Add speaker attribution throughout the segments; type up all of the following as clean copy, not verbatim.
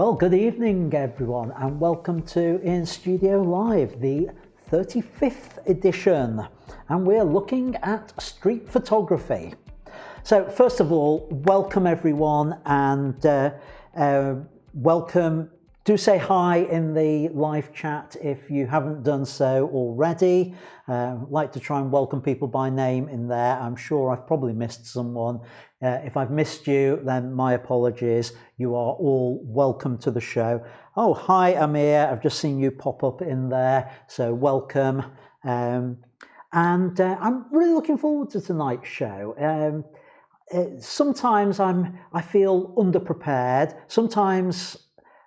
Speaker 1: Well, good evening everyone and welcome to In Studio Live, the 35th edition, and we're looking at street photography. So first of all, welcome everyone, and welcome. Do say hi in the live chat if you haven't done so already. Like to try and welcome people by name in there. I'm sure I've probably missed someone. If I've missed you, then my apologies. You are all welcome to the show. Oh, hi Amir, I've just seen you pop up in there, so welcome. And I'm really looking forward to tonight's show. Sometimes I feel underprepared. Sometimes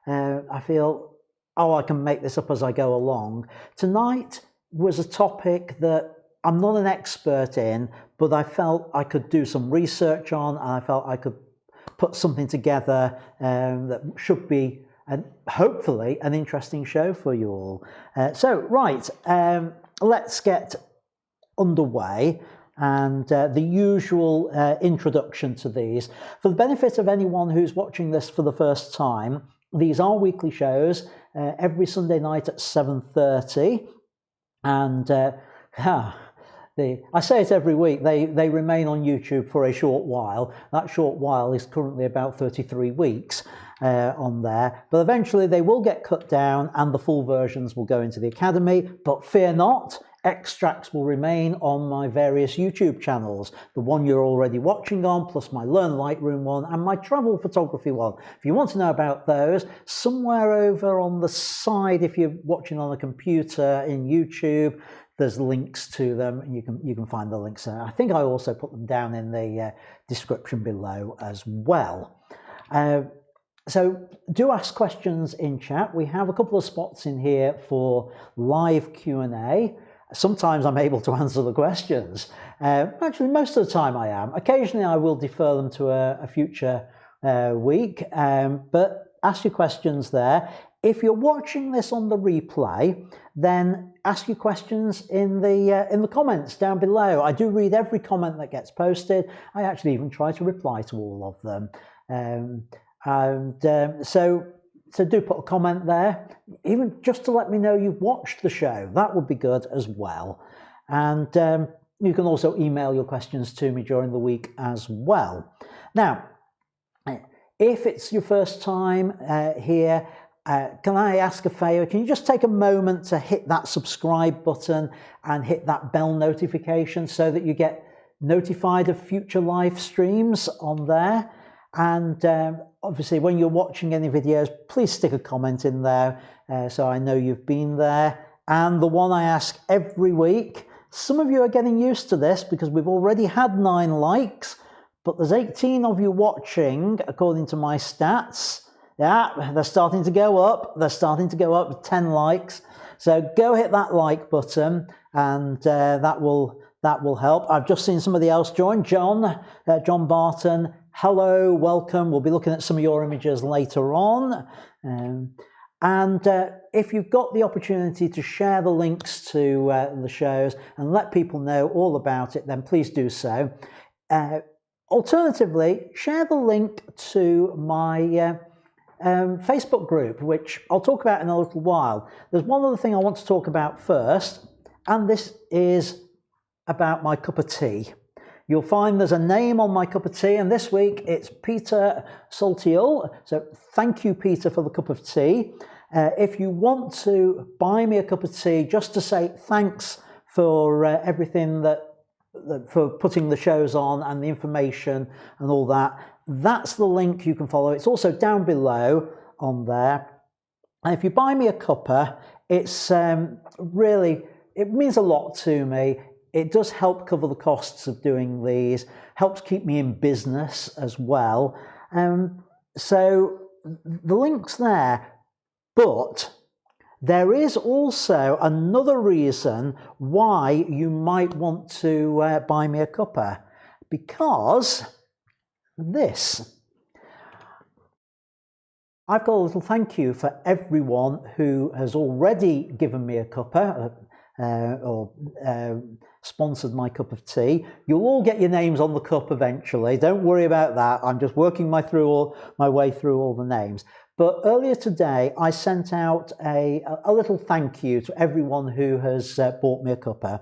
Speaker 1: I feel, oh, I can make this up as I go along. Tonight was a topic that I'm not an expert in, but I felt I could do some research on, and I felt I could put something together that should be, hopefully, an interesting show for you all. Let's get underway. And the usual introduction to these. For the benefit of anyone who's watching this for the first time, these are weekly shows, every Sunday night at 7:30, and I say it every week, they remain on YouTube for a short while. That short while is currently about 33 weeks on there, but eventually they will get cut down and the full versions will go into the Academy, but fear not, extracts will remain on my various YouTube channels, the one you're already watching on, plus my Learn Lightroom one and my travel photography one. If you want to know about those, somewhere over on the side, if you're watching on a computer in YouTube, there's links to them, and you can find the links there. I think I also put them down in the description below as well. So do ask questions in chat. We have a couple of spots in here for live Q&A. Sometimes I'm able to answer the questions. Actually, most of the time I am. Occasionally I will defer them to a future week, but ask your questions there. If you're watching this on the replay, then ask your questions in the comments down below. I do read every comment that gets posted. I actually even try to reply to all of them. So do put a comment there, even just to let me know you've watched the show. That would be good as well. And you can also email your questions to me during the week as well. Now, if it's your first time here, can I ask a favor? Can you just take a moment to hit that subscribe button and hit that bell notification so that you get notified of future live streams on there? And obviously, when you're watching any videos, please stick a comment in there so I know you've been there. And the one I ask every week, some of you are getting used to this because we've already had 9 likes, but there's 18 of you watching, according to my stats. Yeah, they're starting to go up. They're starting to go up with 10 likes. So go hit that like button, and that will help. I've just seen somebody else join, John Barton. Hello, welcome. We'll be looking at some of your images later on. If you've got the opportunity to share the links to the shows and let people know all about it, then please do so. Alternatively, share the link to my Facebook group, which I'll talk about in a little while. There's one other thing I want to talk about first, and this is about my cup of tea. You'll find there's a name on my cup of tea, and this week it's Peter Saltiel. So thank you, Peter, for the cup of tea. If you want to buy me a cup of tea just to say thanks for everything for putting the shows on and the information and all that, that's the link you can follow. It's also down below on there. And if you buy me a cuppa, it's really, it means a lot to me. It does help cover the costs of doing these, helps keep me in business as well. So the link's there, but there is also another reason why you might want to buy me a cuppa, because I've got a little thank you for everyone who has already given me a cuppa or sponsored my cup of tea. You'll all get your names on the cup eventually. Don't worry about that. I'm just working my way through all the names. But earlier today, I sent out a little thank you to everyone who has bought me a cuppa.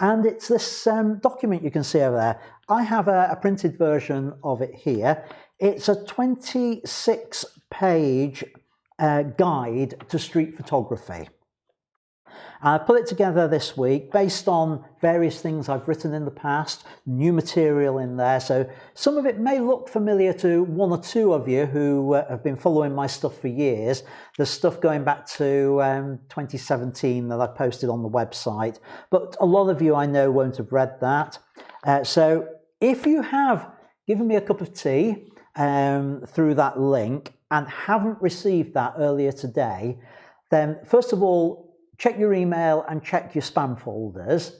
Speaker 1: And it's this document you can see over there. I have a printed version of it here. It's a 26-page guide to street photography. I put it together this week based on various things I've written in the past, new material in there. So some of it may look familiar to one or two of you who have been following my stuff for years. There's stuff going back to 2017 that I posted on the website, but a lot of you I know won't have read that. So if you have given me a cup of tea through that link and haven't received that earlier today, then first of all, check your email and check your spam folders.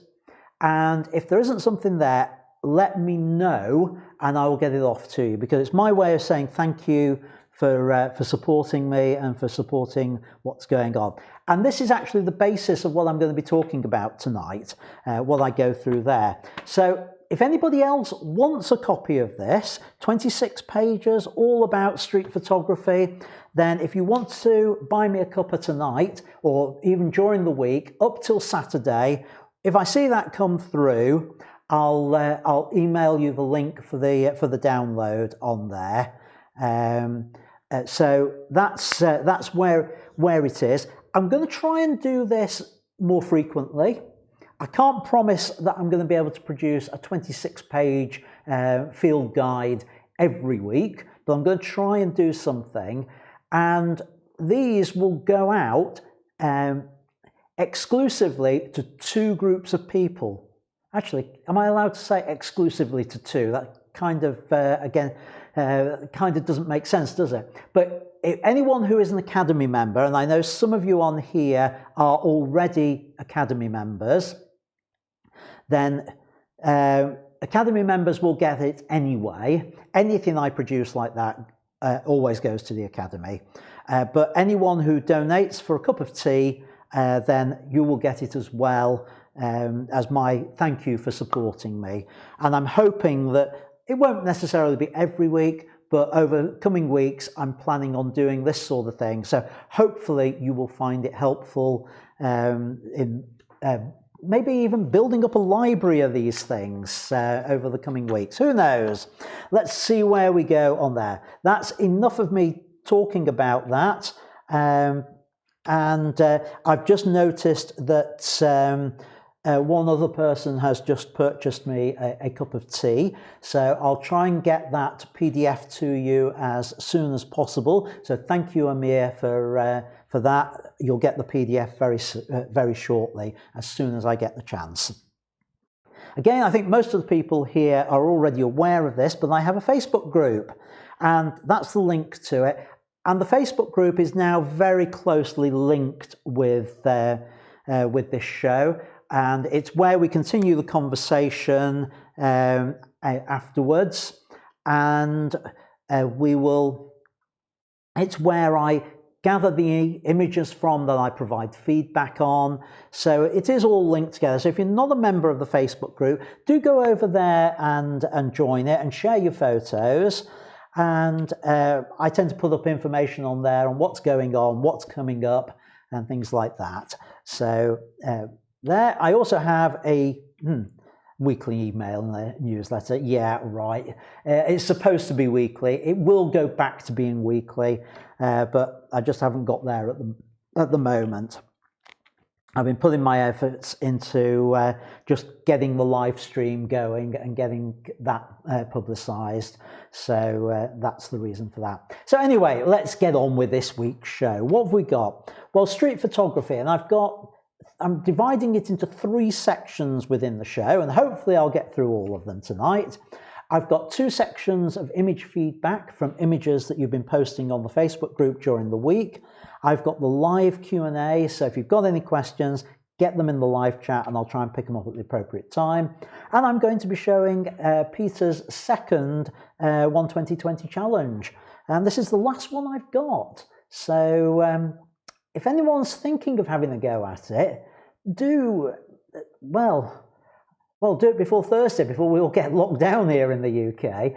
Speaker 1: And if there isn't something there, let me know and I will get it off to you, because it's my way of saying thank you for supporting me and for supporting what's going on. And this is actually the basis of what I'm going to be talking about tonight, what I go through there. So if anybody else wants a copy of this, 26 pages, all about street photography, then if you want to buy me a cuppa tonight, or even during the week, up till Saturday, if I see that come through, I'll email you the link for the download on there. So that's where it is. I'm going to try and do this more frequently. I can't promise that I'm going to be able to produce a 26-page field guide every week, but I'm going to try and do something. And these will go out exclusively to 2 groups of people. Actually, am I allowed to say exclusively to 2? That kind of, again, kind of doesn't make sense, does it? But if anyone who is an Academy member, and I know some of you on here are already Academy members, then Academy members will get it anyway. Anything I produce like that always goes to the Academy. But anyone who donates for a cup of tea, then you will get it as well, as my thank you for supporting me. And I'm hoping that it won't necessarily be every week, but over coming weeks, I'm planning on doing this sort of thing. So hopefully you will find it helpful in maybe even building up a library of these things over the coming weeks. Who knows? Let's see where we go on there. That's enough of me talking about that. I've just noticed that one other person has just purchased me a cup of tea. So I'll try and get that PDF to you as soon as possible. So thank you, Amir, for that. You'll get the PDF very shortly, as soon as I get the chance. Again, I think most of the people here are already aware of this, but I have a Facebook group, and that's the link to it. And the Facebook group is now very closely linked with this show, and it's where we continue the conversation afterwards, and it's where I gather the images from that I provide feedback on. So it is all linked together. So if you're not a member of the Facebook group, do go over there and join it and share your photos. And I tend to put up information on there on what's going on, what's coming up, and things like that. So there, I also have a weekly email newsletter. Yeah, right. It's supposed to be weekly. It will go back to being weekly, but I just haven't got there at the moment. I've been putting my efforts into just getting the live stream going and getting that publicised. So that's the reason for that. So anyway, let's get on with this week's show. What have we got? Well, street photography, and I'm dividing it into 3 sections within the show, and hopefully I'll get through all of them tonight. I've got 2 sections of image feedback from images that you've been posting on the Facebook group during the week. I've got the live Q&A, so if you've got any questions, get them in the live chat and I'll try and pick them up at the appropriate time. And I'm going to be showing Peter's second 12020 challenge. And this is the last one I've got. So if anyone's thinking of having a go at it, do it before Thursday, before we all get locked down here in the UK.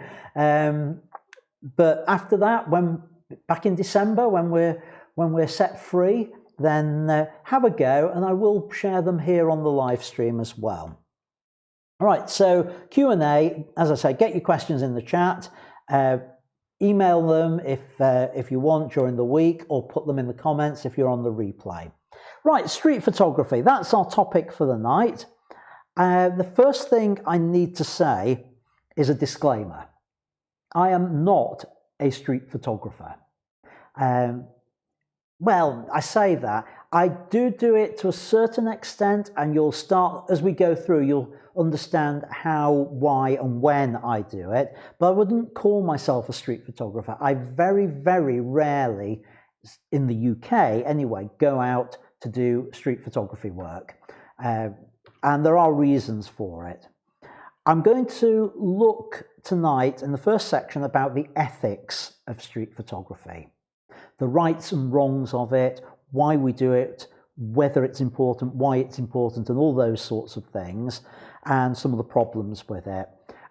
Speaker 1: But after that, when back in December when we're set free, then have a go, and I will share them here on the live stream as well. All right, so Q&A, as I say, get your questions in the chat. Email them if you want during the week, or put them in the comments if you're on the replay. Right, street photography, that's our topic for the night. The first thing I need to say is a disclaimer. I am not a street photographer. Well, I say that. I do it to a certain extent, and you'll start, as we go through, you'll understand how, why, and when I do it, but I wouldn't call myself a street photographer. I very, very rarely, in the UK anyway, go out to do street photography work, and there are reasons for it. I'm going to look tonight in the first section about the ethics of street photography, the rights and wrongs of it, why we do it, whether it's important, why it's important, and all those sorts of things, and some of the problems with it.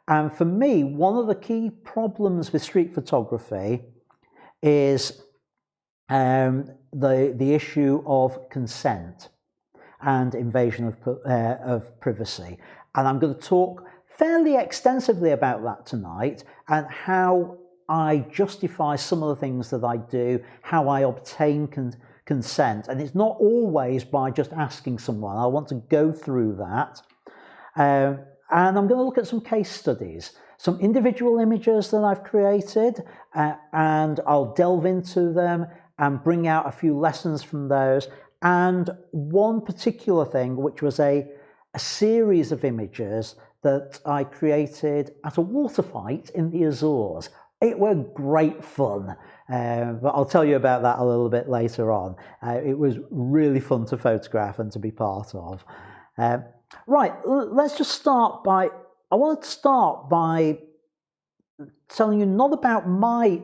Speaker 1: And for me, one of the key problems with street photography is the issue of consent and invasion of privacy. And I'm going to talk fairly extensively about that tonight, and how I justify some of the things that I do, how I obtain consent. And it's not always by just asking someone. I want to go through that. And I'm going to look at some case studies, some individual images that I've created, and I'll delve into them and bring out a few lessons from those. And one particular thing, which was a series of images that I created at a water fight in the Azores. It was great fun, but I'll tell you about that a little bit later on. It was really fun to photograph and to be part of. Right, let's just start by, I want to start by telling you not about my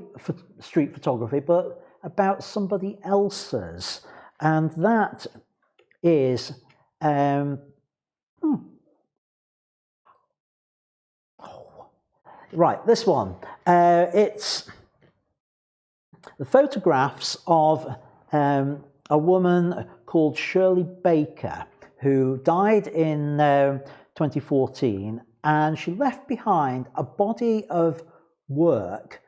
Speaker 1: street photography, but about somebody else's. And that is, right, this one. It's the photographs of a woman called Shirley Baker, who died in 2014, and she left behind a body of work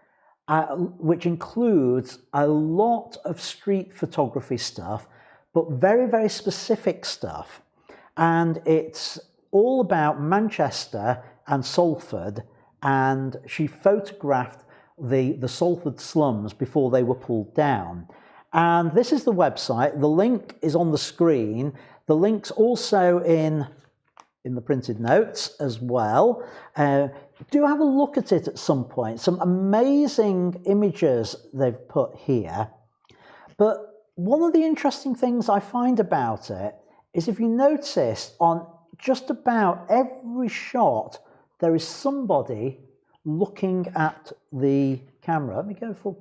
Speaker 1: which includes a lot of street photography stuff, but very, very specific stuff. And it's all about Manchester and Salford, and she photographed the Salford slums before they were pulled down. And this is the website. The link is on the screen. The link's also in the printed notes as well. Do have a look at it at some point. Some amazing images they've put here. But one of the interesting things I find about it is, if you notice, on just about every shot, there is somebody looking at the camera. Let me go for...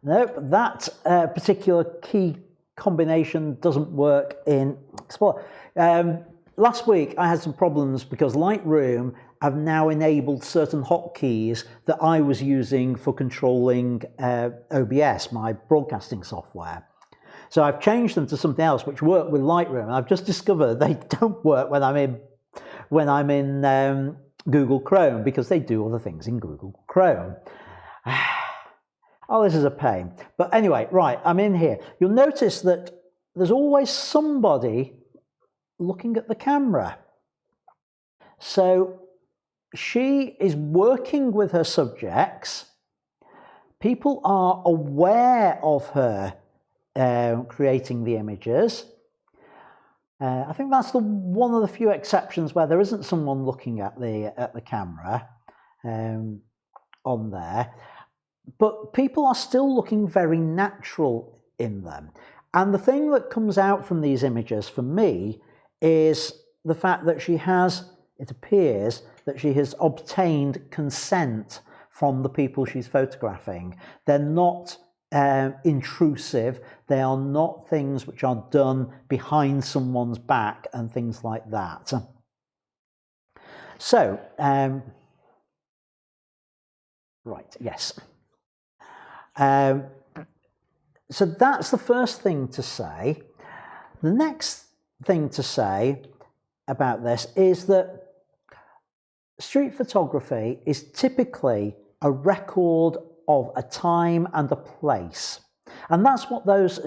Speaker 1: Nope, that particular key combination doesn't work in Explorer. Last week I had some problems because Lightroom have now enabled certain hotkeys that I was using for controlling OBS, my broadcasting software. So I've changed them to something else which work with Lightroom, and I've just discovered they don't work when I'm in Google Chrome, because they do other things in Google Chrome. Oh, this is a pain. But anyway, right, I'm in here. You'll notice that there's always somebody looking at the camera. So she is working with her subjects. People are aware of her creating the images. I think that's one of the few exceptions where there isn't someone looking at the camera on there. But people are still looking very natural in them. And the thing that comes out from these images for me is the fact that it appears that she has obtained consent from the people she's photographing. They're not intrusive. They are not things which are done behind someone's back and things like that. So, right, yes. So that's the first thing to say. The next thing to say about this is that street photography is typically a record of a time and a place. And that's what those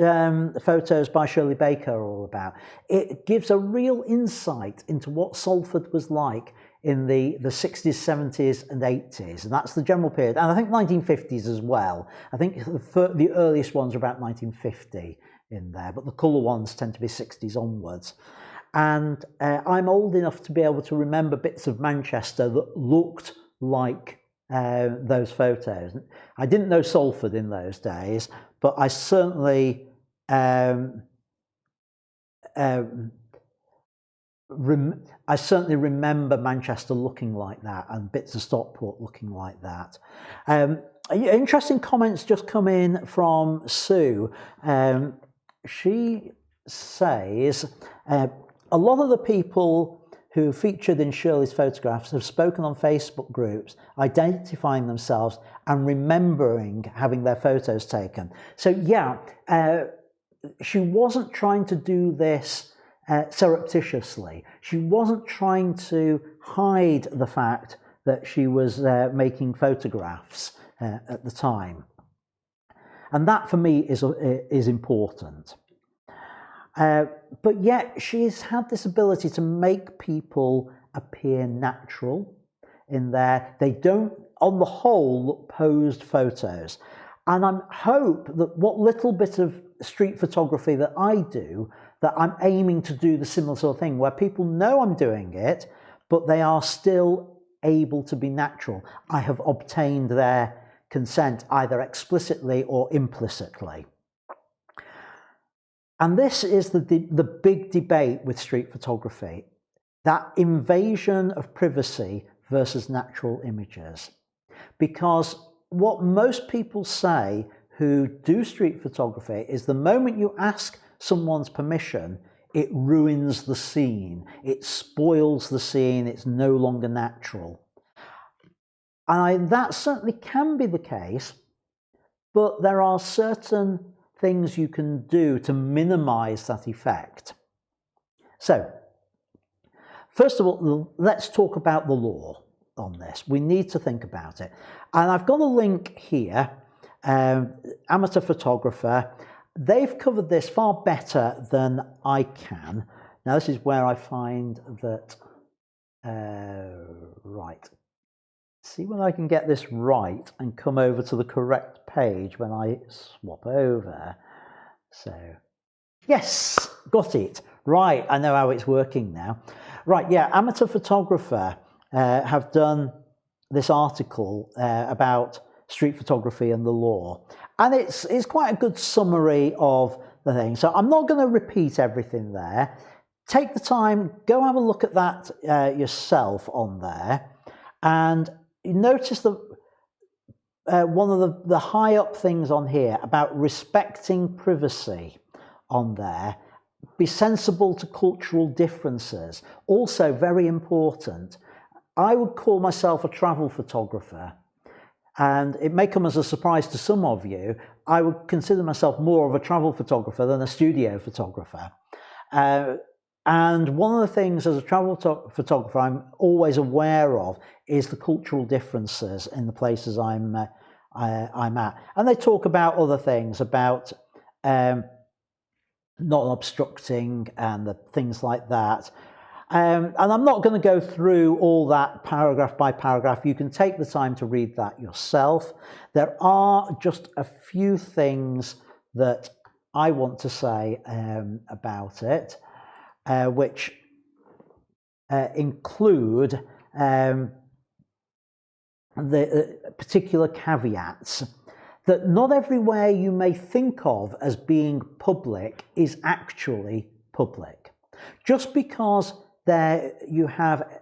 Speaker 1: photos by Shirley Baker are all about. It gives a real insight into what Salford was like in the 60s, 70s and 80s. And that's the general period. And I think 1950s as well. I think the earliest ones are about 1950 in there, but the colour ones tend to be 60s onwards. And I'm old enough to be able to remember bits of Manchester that looked like those photos. I didn't know Salford in those days, but I certainly remember Manchester looking like that, and bits of Stockport looking like that. Interesting comments just come in from Sue. She says, a lot of the people who featured in Shirley's photographs have spoken on Facebook groups, identifying themselves and remembering having their photos taken. So yeah, she wasn't trying to do this surreptitiously. She wasn't trying to hide the fact that she was making photographs at the time. And that for me is important. But yet she's had this ability to make people appear natural in there. They don't, on the whole, look posed photos. And I hope that what little bit of street photography that I do, that I'm aiming to do the similar sort of thing, where people know I'm doing it, but they are still able to be natural. I have obtained their consent either explicitly or implicitly. And this is the big debate with street photography, that invasion of privacy versus natural images. Because what most people say who do street photography is the moment you ask someone's permission, it ruins the scene, it spoils the scene, it's no longer natural. And that certainly can be the case, but there are certain things you can do to minimize that effect. So, first of all, let's talk about the law on this. We need to think about it. And I've got a link here, amateur photographer. They've covered this far better than I can. Now, this is where I find that, right. See whether I can get this right and come over to the correct page when I swap over. So, yes, got it. Right, I know how it's working now. Right, yeah, amateur photographer have done this article about street photography and the law. And it's quite a good summary of the thing. So I'm not going to repeat everything there. Take the time, go have a look at that yourself on there. And you notice that one of the high up things on here about respecting privacy on there, be sensible to cultural differences, also very important. I would call myself a travel photographer, and it may come as a surprise to some of you. I would consider myself more of a travel photographer than a studio photographer. And one of the things as a travel photographer I'm always aware of is the cultural differences in the places I'm at. And they talk about other things, about not obstructing and the things like that. And I'm not going to go through all that paragraph by paragraph. You can take the time to read that yourself. There are just a few things that I want to say about it. Which include the particular caveats that not everywhere you may think of as being public is actually public. Just because there you have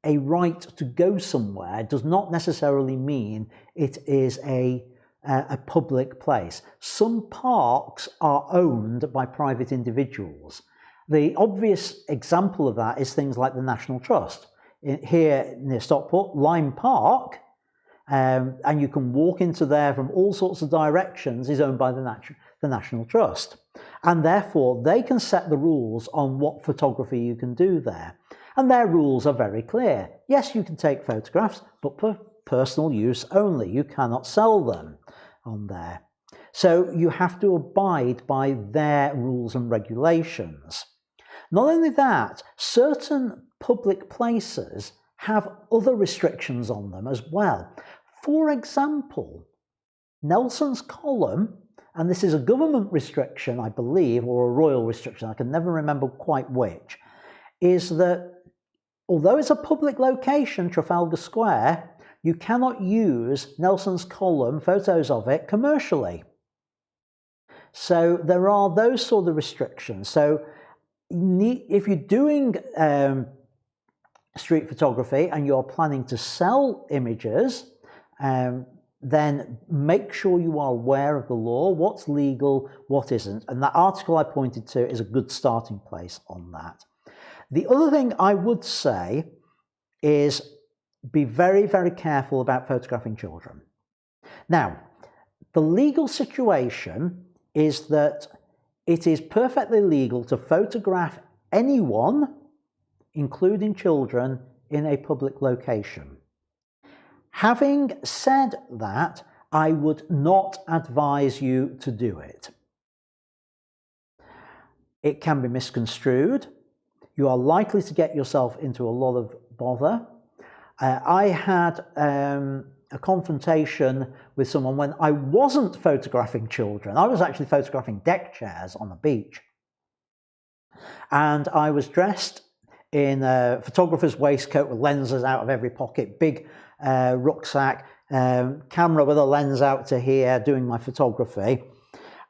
Speaker 1: a right to go somewhere does not necessarily mean it is a public place. Some parks are owned by private individuals. The obvious example of that is things like the National Trust. Here near Stockport, Lime Park and you can walk into there from all sorts of directions, is owned by the National Trust. And therefore, they can set the rules on what photography you can do there. And their rules are very clear. Yes, you can take photographs, but for personal use only. You cannot sell them on there. So you have to abide by their rules and regulations. Not only that, certain public places have other restrictions on them as well. For example, Nelson's Column, and this is a government restriction, I believe, or a royal restriction, I can never remember quite which, is that although it's a public location, Trafalgar Square, you cannot use Nelson's Column, photos of it, commercially. So there are those sort of restrictions. So if you're doing street photography and you're planning to sell images, then make sure you are aware of the law, what's legal, what isn't. And that article I pointed to is a good starting place on that. The other thing I would say is be very, very careful about photographing children. Now, the legal situation is that it is perfectly legal to photograph anyone, including children, in a public location. Having said that, I would not advise you to do it. It can be misconstrued. You are likely to get yourself into a lot of bother. I had a confrontation with someone when I wasn't photographing children. I was actually photographing deck chairs on the beach. And I was dressed in a photographer's waistcoat with lenses out of every pocket, big rucksack, camera with a lens out to here, doing my photography.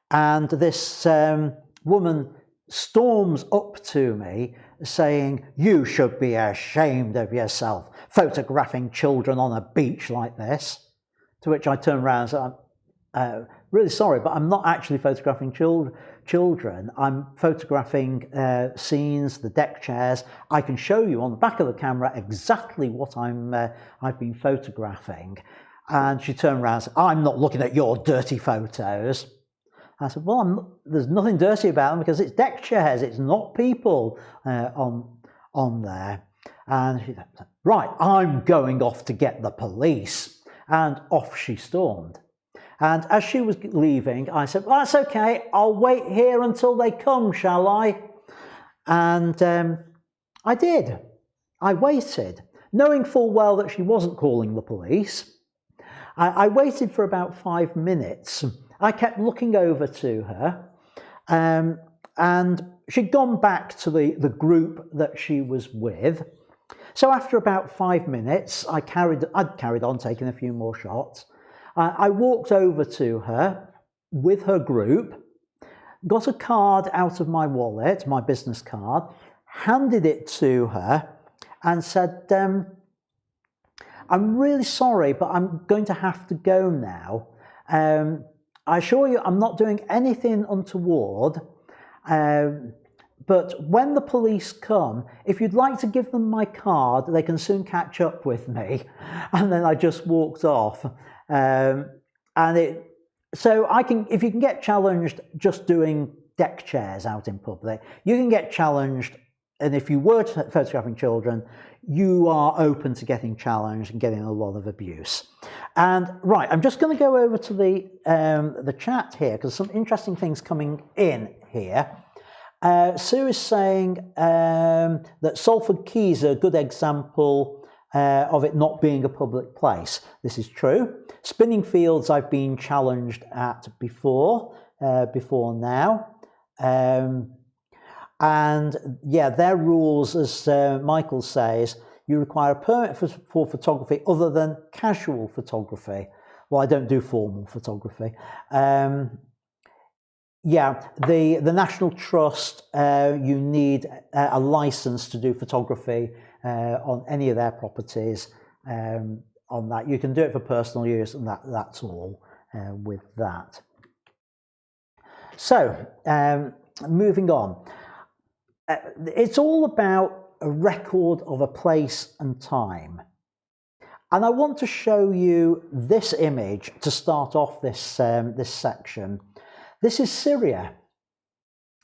Speaker 1: And this woman storms up to me saying, "You should be ashamed of yourself, photographing children on a beach like this." To which I turned around and said, "I'm really sorry, but I'm not actually photographing children. I'm photographing scenes, the deck chairs. I can show you on the back of the camera exactly what I've been photographing." And she turned around and said, "I'm not looking at your dirty photos." I said, "Well, there's nothing dirty about them because it's deck chairs. It's not people on there." And she said, "Right, I'm going off to get the police." And off she stormed. And as she was leaving, I said, "Well, that's okay. I'll wait here until they come, shall I?" And I did. I waited, knowing full well that she wasn't calling the police. I waited for about 5 minutes. I kept looking over to her, and she'd gone back to the group that she was with. So after about 5 minutes, I'd carried on taking a few more shots. I walked over to her with her group, got a card out of my wallet, my business card, handed it to her and said, "I'm really sorry, but I'm going to have to go now. I assure you I'm not doing anything untoward, but when the police come, if you'd like to give them my card, they can soon catch up with me." And then I just walked off. So if you can get challenged just doing deck chairs out in public, you can get challenged, and if you were photographing children, you are open to getting challenged and getting a lot of abuse. And right, I'm just going to go over to the chat here because some interesting things coming in here. Sue is saying that Salford Quays are a good example of it not being a public place. This is true. Spinning Fields I've been challenged at before now. And yeah, their rules, as Michael says, you require a permit for photography other than casual photography. Well, I don't do formal photography. Yeah, the National Trust, you need a license to do photography on any of their properties. On that, you can do it for personal use, and that's all with that. So, moving on. It's all about a record of a place and time. And I want to show you this image to start off this, this section. This is Syria.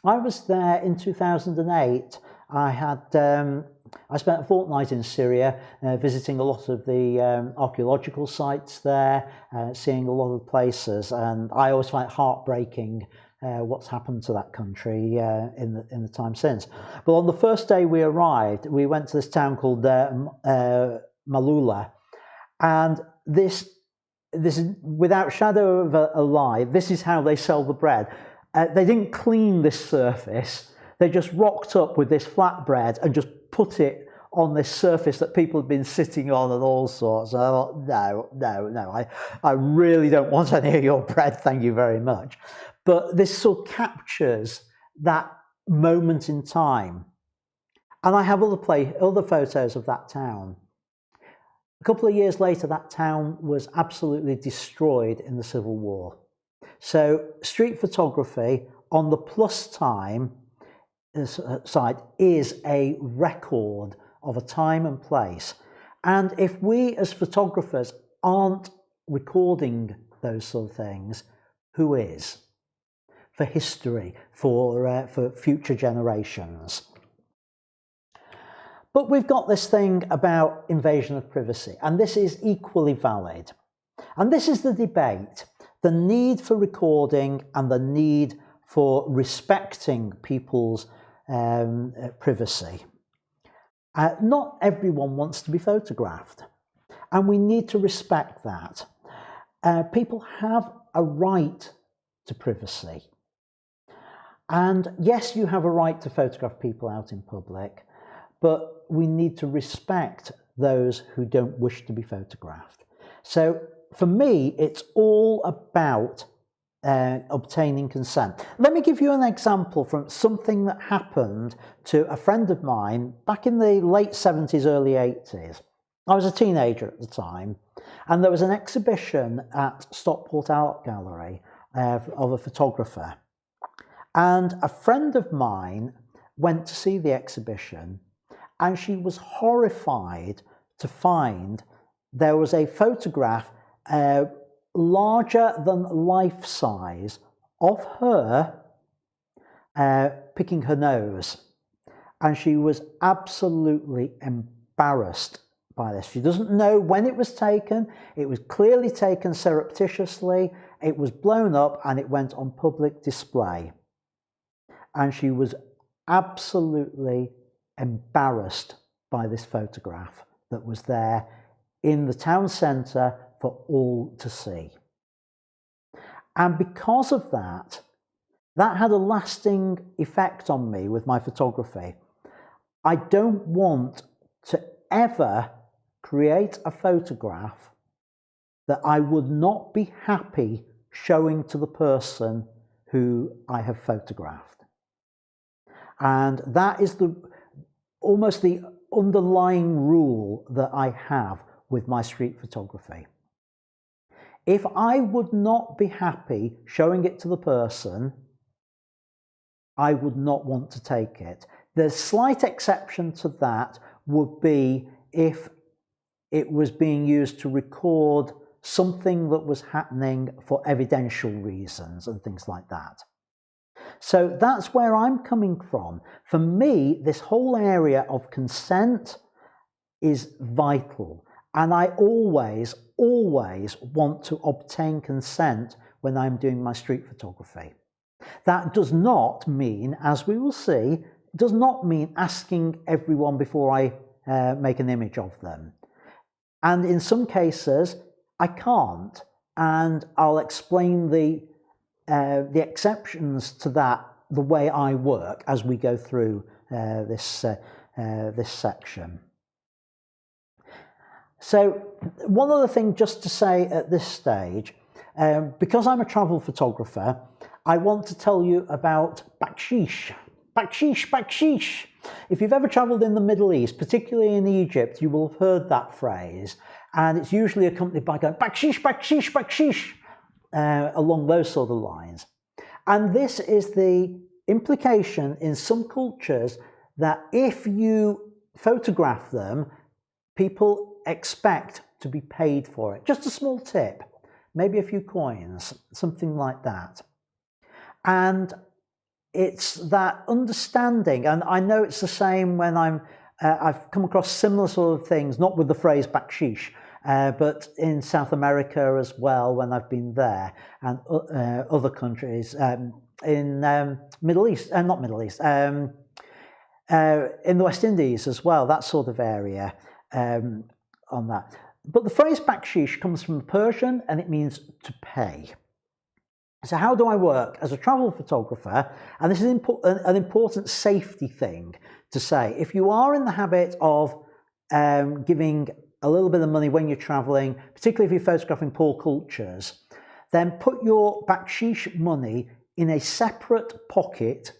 Speaker 1: I was there in 2008. I spent a fortnight in Syria, visiting a lot of the archaeological sites there, seeing a lot of places, and I always find it heartbreaking what's happened to that country in the time since. But on the first day we arrived, we went to this town called Malula, and this is, without shadow of a lie, this is how they sell the bread. They didn't clean this surface. They just rocked up with this flatbread and just put it on this surface that people had been sitting on and all sorts. And I thought, no, I really don't want any of your bread, thank you very much. But this sort of captures that moment in time. And I have other photos of that town. A couple of years later, that town was absolutely destroyed in the Civil War. So street photography on the plus time side is a record of a time and place. And if we as photographers aren't recording those sort of things, who is? For history, for future generations. But we've got this thing about invasion of privacy, and this is equally valid. And this is the debate, the need for recording and the need for respecting people's privacy. Not everyone wants to be photographed, and we need to respect that. People have a right to privacy. And yes, you have a right to photograph people out in public, but we need to respect those who don't wish to be photographed. So for me, it's all about obtaining consent. Let me give you an example from something that happened to a friend of mine back in the late 70s, early 80s. I was a teenager at the time, and there was an exhibition at Stockport Art Gallery of a photographer. And a friend of mine went to see the exhibition, and she was horrified to find there was a photograph larger than life size of her picking her nose. And she was absolutely embarrassed by this. She doesn't know when it was taken. It was clearly taken surreptitiously. It was blown up and it went on public display. And she was absolutely embarrassed by this photograph that was there in the town centre for all to see. And because of that, that had a lasting effect on me with my photography. I don't want to ever create a photograph that I would not be happy showing to the person who I have photographed. And that is almost the underlying rule that I have with my street photography. If I would not be happy showing it to the person, I would not want to take it. The slight exception to that would be if it was being used to record something that was happening for evidential reasons and things like that. So that's where I'm coming from. For me, this whole area of consent is vital. And I always want to obtain consent when I'm doing my street photography. That does not mean, as we will see, does not mean asking everyone before I make an image of them. And in some cases, I can't. And I'll explain the exceptions to that, the way I work, as we go through this section. So one other thing just to say at this stage, because I'm a travel photographer, I want to tell you about Baksheesh. Baksheesh, Baksheesh. If you've ever travelled in the Middle East, particularly in Egypt, you will have heard that phrase, and it's usually accompanied by going Baksheesh, Baksheesh, Baksheesh, along those sort of lines. And this is the implication in some cultures that if you photograph them, people expect to be paid for it. Just a small tip, maybe a few coins, something like that. And it's that understanding, and I know it's the same when I've come across similar sort of things, not with the phrase Baksheesh, but in South America as well when I've been there, and other countries, in Middle East, not Middle East, in the West Indies as well, that sort of area, on that. But the phrase Baksheesh comes from Persian and it means to pay. So how do I work as a travel photographer? And this is an important safety thing to say. If you are in the habit of giving a little bit of money when you're traveling, particularly if you're photographing poor cultures, then put your baksheesh money in a separate pocket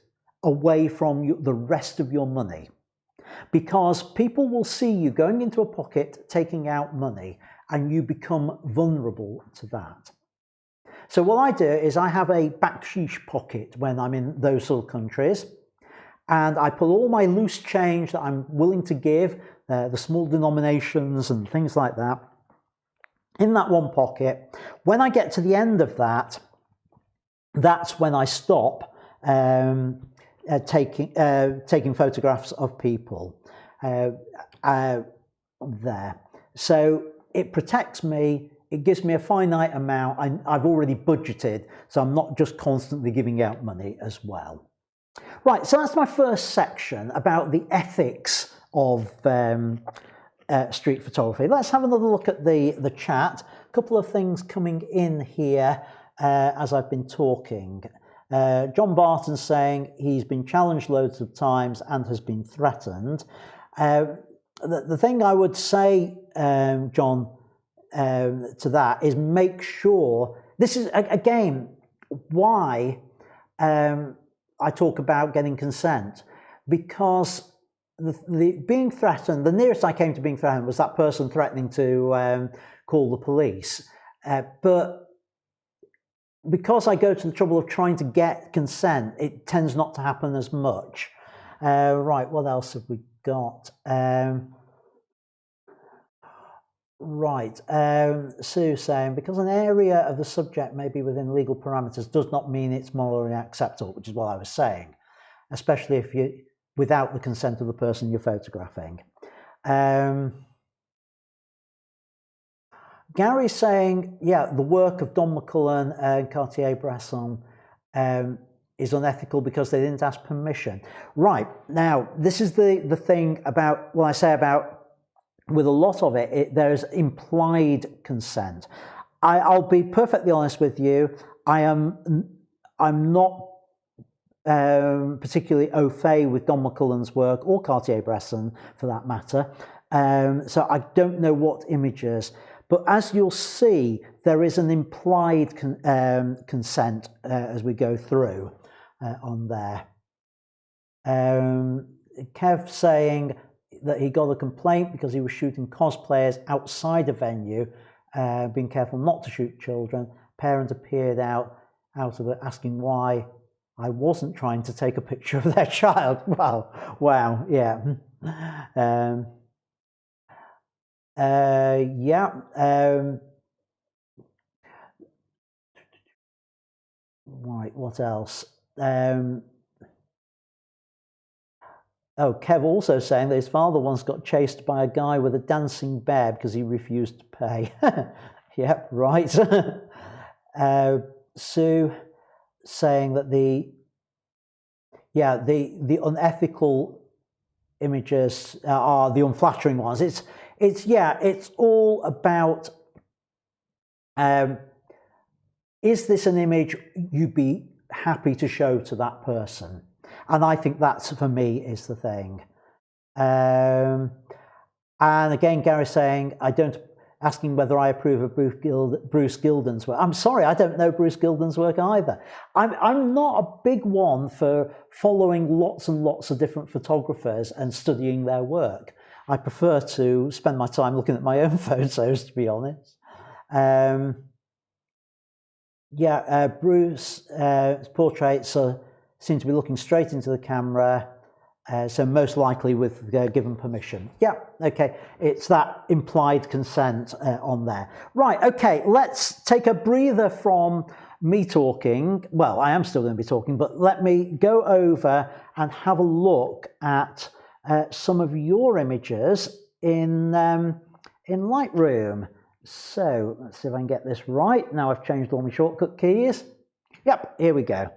Speaker 1: away from the rest of your money. Because people will see you going into a pocket, taking out money, and you become vulnerable to that. So what I do is I have a baksheesh pocket when I'm in those sort of countries, and I put all my loose change that I'm willing to give, the small denominations and things like that, in that one pocket. When I get to the end of that, that's when I stop taking photographs of people there. So it protects me. It gives me a finite amount. I've already budgeted, so I'm not just constantly giving out money as well. Right, so that's my first section about the ethics of street photography. Let's have another look at the chat. A couple of things coming in here as I've been talking. John Barton saying he's been challenged loads of times and has been threatened. The thing I would say, John, to that is make sure, this is again why I talk about getting consent, because the being threatened, the nearest I came to being threatened was that person threatening to call the police, but because I go to the trouble of trying to get consent, it tends not to happen as much. Right, what else have we got? Right, Sue saying, because an area of the subject may be within legal parameters does not mean it's morally acceptable, which is what I was saying, especially if you without the consent of the person you're photographing. Gary's saying, yeah, the work of Don McCullen and Cartier-Bresson is unethical because they didn't ask permission. Right, now, this is the thing about, what I say about, with a lot of it, there's implied consent. I'll be perfectly honest with you, I'm not particularly au fait with Don McCullen's work, or Cartier-Bresson for that matter, so I don't know what images. But as you'll see, there is an implied consent as we go through on there. Kev saying that he got a complaint because he was shooting cosplayers outside a venue, being careful not to shoot children. Parent appeared out of it asking why I wasn't trying to take a picture of their child. Wow, yeah. Right, what else? Oh, Kev also saying that his father once got chased by a guy with a dancing bear because he refused to pay. Yep, right. Sue saying that the unethical images are the unflattering ones. It's all about, is this an image you'd be happy to show to that person? And I think that's, for me, is the thing. And again, Gary saying, asking whether I approve of Bruce Gilden's work. I'm sorry, I don't know Bruce Gilden's work either. I'm not a big one for following lots and lots of different photographers and studying their work. I prefer to spend my time looking at my own photos, to be honest. Bruce's portraits seem to be looking straight into the camera. So most likely with given permission. Yeah, okay, it's that implied consent on there. Right, okay, let's take a breather from me talking. Well, I am still going to be talking, but let me go over and have a look at some of your images in Lightroom. So let's see if I can get this right. Now I've changed all my shortcut keys. Yep, here we go.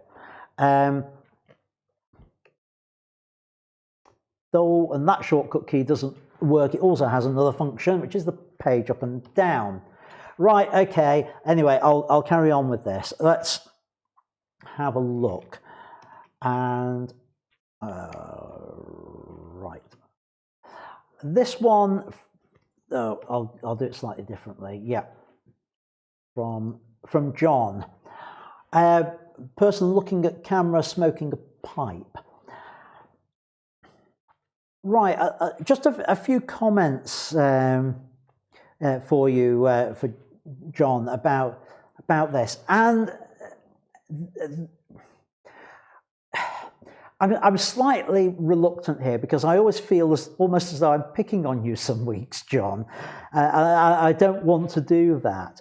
Speaker 1: Though, and that shortcut key doesn't work, it also has another function, which is the page up and down. Right, okay, anyway, I'll carry on with this. Let's have a look. And, right. This one, oh, I'll do it slightly differently, yeah. From John. Person looking at camera, smoking a pipe. Right, just a few comments for you, for John, about this, and I'm slightly reluctant here because I always feel almost as though I'm picking on you some weeks, John. I don't want to do that,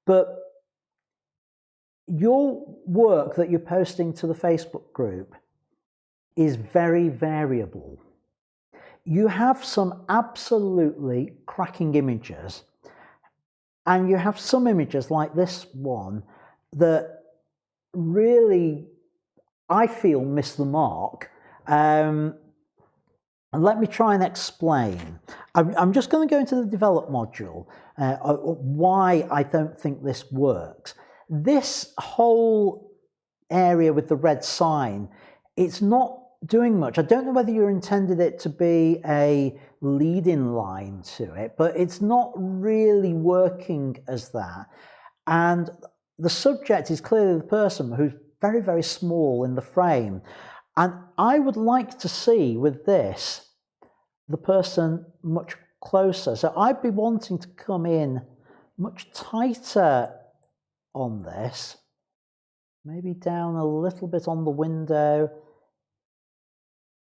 Speaker 1: but your work that you're posting to the Facebook group is very variable. You have some absolutely cracking images, and you have some images like this one that really, I feel, miss the mark. And let me try and explain. I'm just going to go into the develop module, why I don't think this works. This whole area with the red sign, it's not doing much. I don't know whether you intended it to be a lead-in line to it, but it's not really working as that. And the subject is clearly the person who's very, very small in the frame. And I would like to see with this, the person much closer. So I'd be wanting to come in much tighter on this, maybe down a little bit on the window.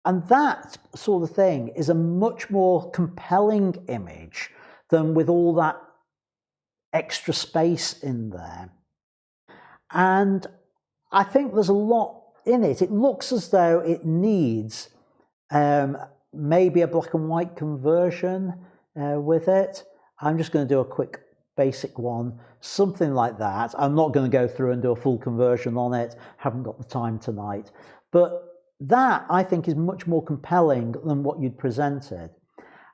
Speaker 1: And that sort of thing is a much more compelling image than with all that extra space in there. And I think there's a lot in it. It looks as though it needs maybe a black and white conversion with it. I'm just going to do a quick basic one, something like that. I'm not going to go through and do a full conversion on it. Haven't got the time tonight. But that, I think, is much more compelling than what you'd presented.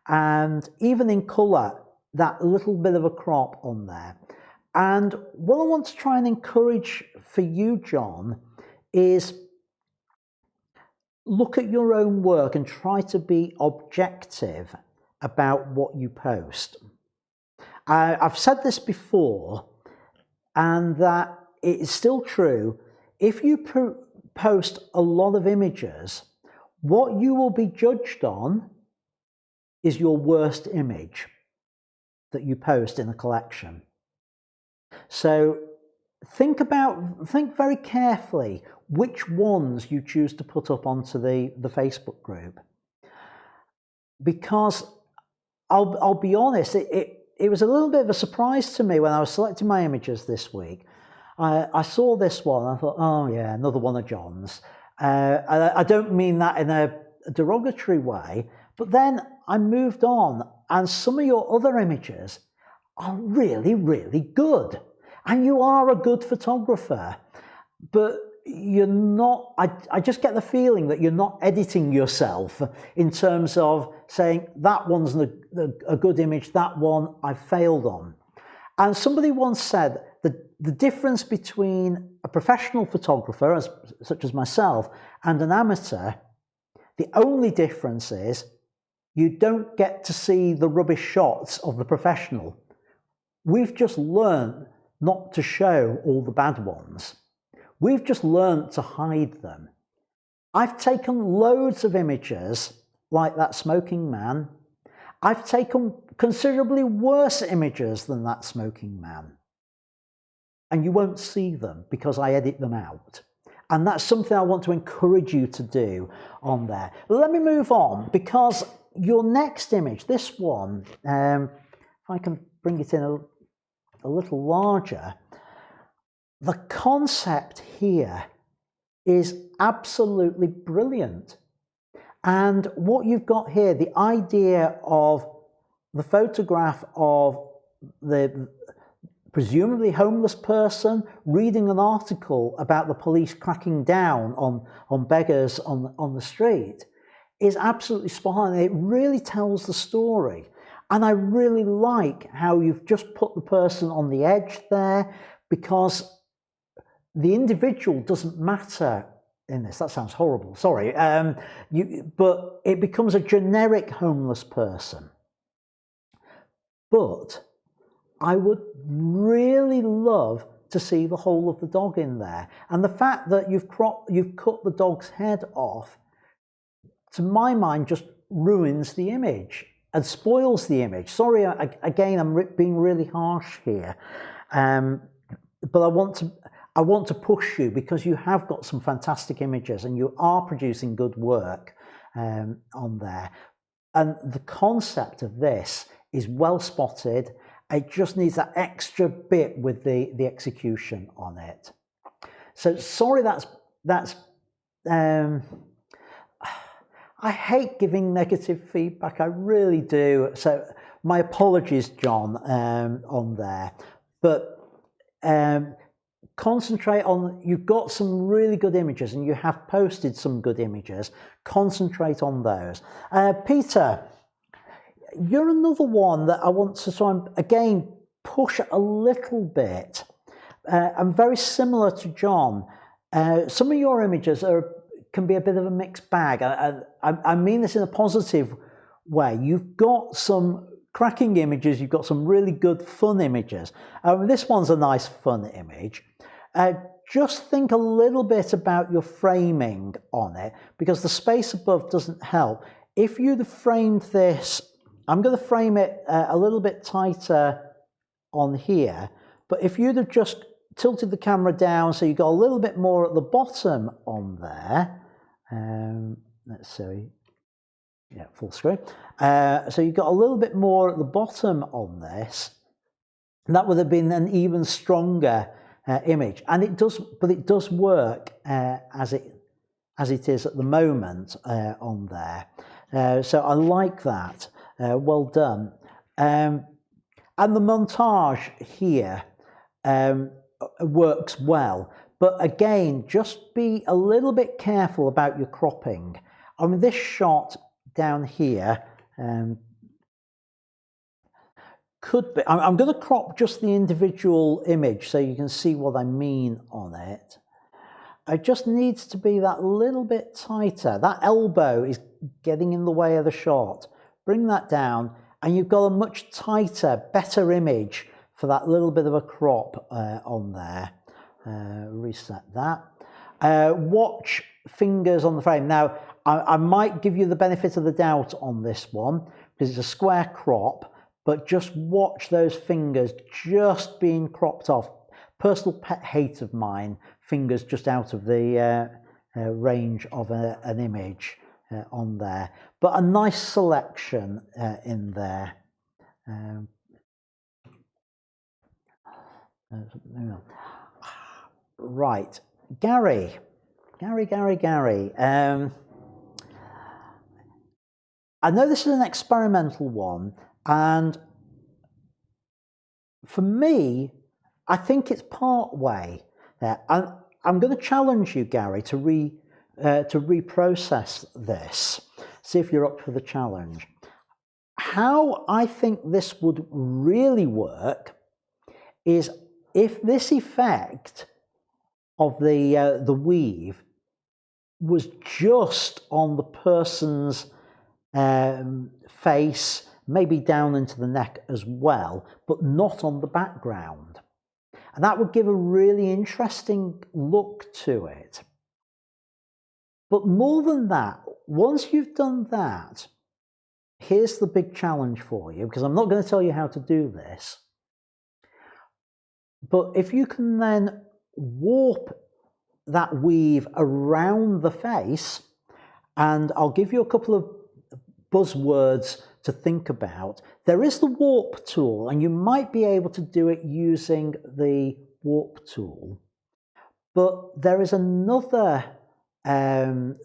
Speaker 1: And even in colour, that little bit of a crop on there. And what I want to try and encourage for you, John, is look at your own work and try to be objective about what you post. I've said this before, and that it is still true. If you post a lot of images, what you will be judged on is your worst image that you post in a collection. So think very carefully which ones you choose to put up onto the Facebook group, because I'll be honest, it was a little bit of a surprise to me when I was selecting my images this week. I saw this one, I thought, oh yeah, another one of John's. I don't mean that in a derogatory way, but then I moved on, and some of your other images are really, really good. And you are a good photographer, but you're not, I just get the feeling that you're not editing yourself in terms of saying that one's a good image, that one I failed on. And somebody once said that the difference between a professional photographer, such as myself, and an amateur, the only difference is you don't get to see the rubbish shots of the professional. We've just learned not to show all the bad ones. We've just learned to hide them. I've taken loads of images like that smoking man. I've taken considerably worse images than that smoking man. And you won't see them because I edit them out. And that's something I want to encourage you to do on there. Let me move on, because your next image, this one, if I can bring it in a little larger, the concept here is absolutely brilliant. And what you've got here, the idea of the photograph of the presumably homeless person reading an article about the police cracking down on beggars on the street is absolutely spot on. It really tells the story. And I really like how you've just put the person on the edge there, because the individual doesn't matter in this. That sounds horrible, sorry. But it becomes a generic homeless person. But I would really love to see the whole of the dog in there. And the fact that you've cut the dog's head off, to my mind, just ruins the image and spoils the image. Sorry, again, I'm being really harsh here. But I want to push you, because you have got some fantastic images and you are producing good work on there. And the concept of this is well spotted. It just needs that extra bit with the execution on it. So sorry, that's I hate giving negative feedback, I really do. So my apologies, John, on there. But concentrate on, you've got some really good images and you have posted some good images. Concentrate on those. Peter, you're another one that I want to try and, again, push a little bit. I'm very similar to John. Some of your images can be a bit of a mixed bag. I mean this in a positive way. You've got some cracking images, you've got some really good fun images. This one's a nice fun image. Just think a little bit about your framing on it, because the space above doesn't help. If you'd have framed this, I'm going to frame it a little bit tighter on here, but if you'd have just tilted the camera down so you got a little bit more at the bottom on there, let's see, yeah, full screen. So you've got a little bit more at the bottom on this, and that would have been an even stronger image. And it does, but it does work as it is at the moment on there. So I like that. Well done. And the montage here works well, but again, just be a little bit careful about your cropping. I mean, this shot down here could be, I'm going to crop just the individual image so you can see what I mean on it. It just needs to be that little bit tighter. That elbow is getting in the way of the shot. Bring that down and you've got a much tighter, better image for that little bit of a crop on there. Reset that. Watch fingers on the frame. Now, I might give you the benefit of the doubt on this one because it's a square crop, but just watch those fingers just being cropped off. Personal pet hate of mine, fingers just out of the range of an image on there. But a nice selection in there. Right, Gary. I know this is an experimental one, and for me, I think it's part way there. I'm going to challenge you, Gary, to reprocess this. See if you're up for the challenge. How I think this would really work is if this effect of the weave was just on the person's face, maybe down into the neck as well, but not on the background. And that would give a really interesting look to it. But more than that, once you've done that, here's the big challenge for you, because I'm not going to tell you how to do this. But if you can then warp that weave around the face, and I'll give you a couple of buzzwords to think about. There is the warp tool, and you might be able to do it using the warp tool, but there is another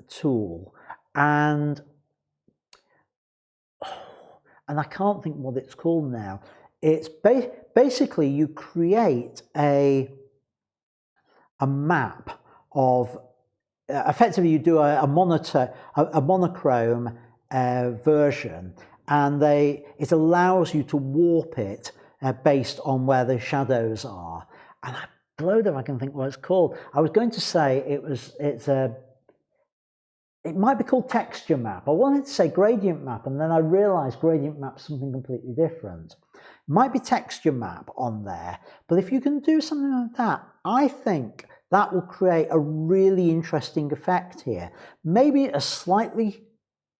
Speaker 1: tool, and I can't think what it's called now. It's basically you create a map of, effectively you do a monochrome version, and it allows you to warp it based on where the shadows are. And I blowed if I can think what it's called. I was going to say it might be called texture map. I wanted to say gradient map, and then I realized gradient map's something completely different. Might be texture map on there, but if you can do something like that, I think that will create a really interesting effect here. Maybe a slightly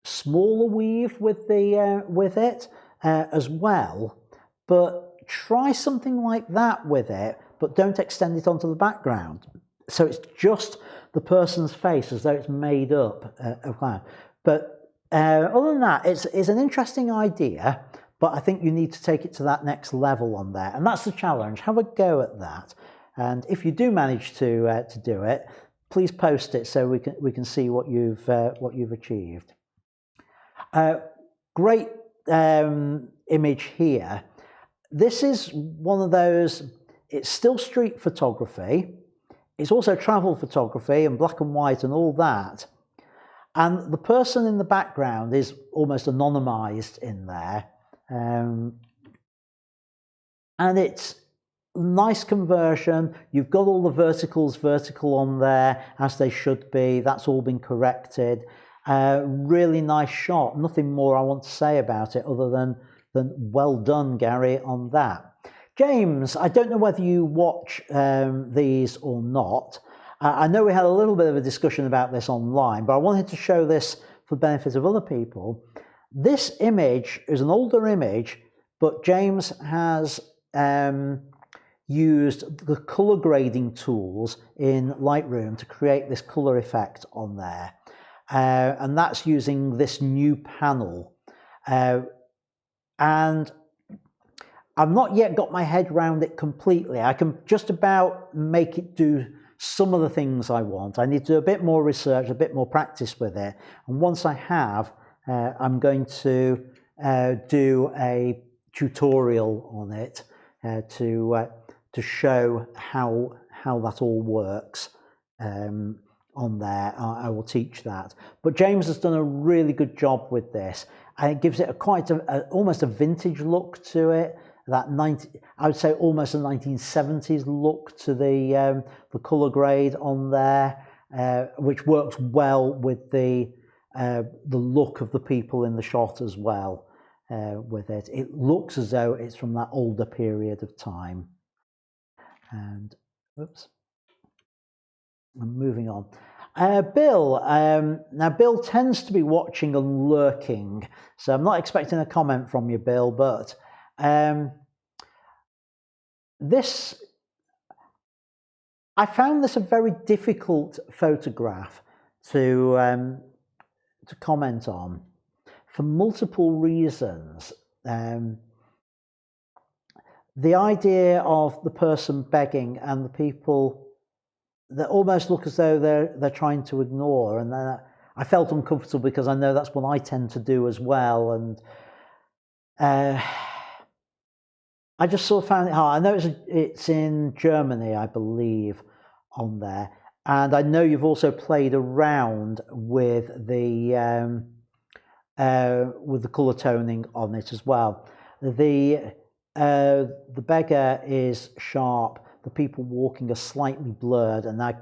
Speaker 1: smaller weave with it as well, but try something like that with it, but don't extend it onto the background. So it's just the person's face as though it's made up of cloud. But other than that, it's an interesting idea, but I think you need to take it to that next level on there, and that's the challenge. Have a go at that, and if you do manage to do it, please post it so we can see what you've achieved. Great image here. This is one of those. It's still street photography. It's also travel photography and black and white and all that. And the person in the background is almost anonymized in there. And it's nice conversion. You've got all the verticals vertical on there as they should be. That's all been corrected. Really nice shot. Nothing more I want to say about it other than well done, Gary, on that. James, I don't know whether you watch these or not. I know we had a little bit of a discussion about this online, but I wanted to show this for the benefit of other people. This image is an older image, but James has used the color grading tools in Lightroom to create this color effect on there. And that's using this new panel. And I've not yet got my head around it completely. I can just about make it do some of the things I want. I need to do a bit more research, a bit more practice with it. And once I have, I'm going to do a tutorial on it to show how that all works on there. I will teach that. But James has done a really good job with this, and it gives it almost a vintage look to it. I would say almost a 1970s look to the color grade on there, which works well with the look of the people in the shot as well. With it, it looks as though it's from that older period of time. And oops, I'm moving on. Bill, now Bill tends to be watching and lurking, so I'm not expecting a comment from you, Bill, but I found this a very difficult photograph to comment on for multiple reasons. The idea of the person begging and the people that almost look as though they're trying to ignore, and then I felt uncomfortable because I know that's what I tend to do as well, and I just sort of found it hard. I know it's in Germany, I believe, on there, and I know you've also played around with the color toning on it as well. The beggar is sharp. The people walking are slightly blurred, and I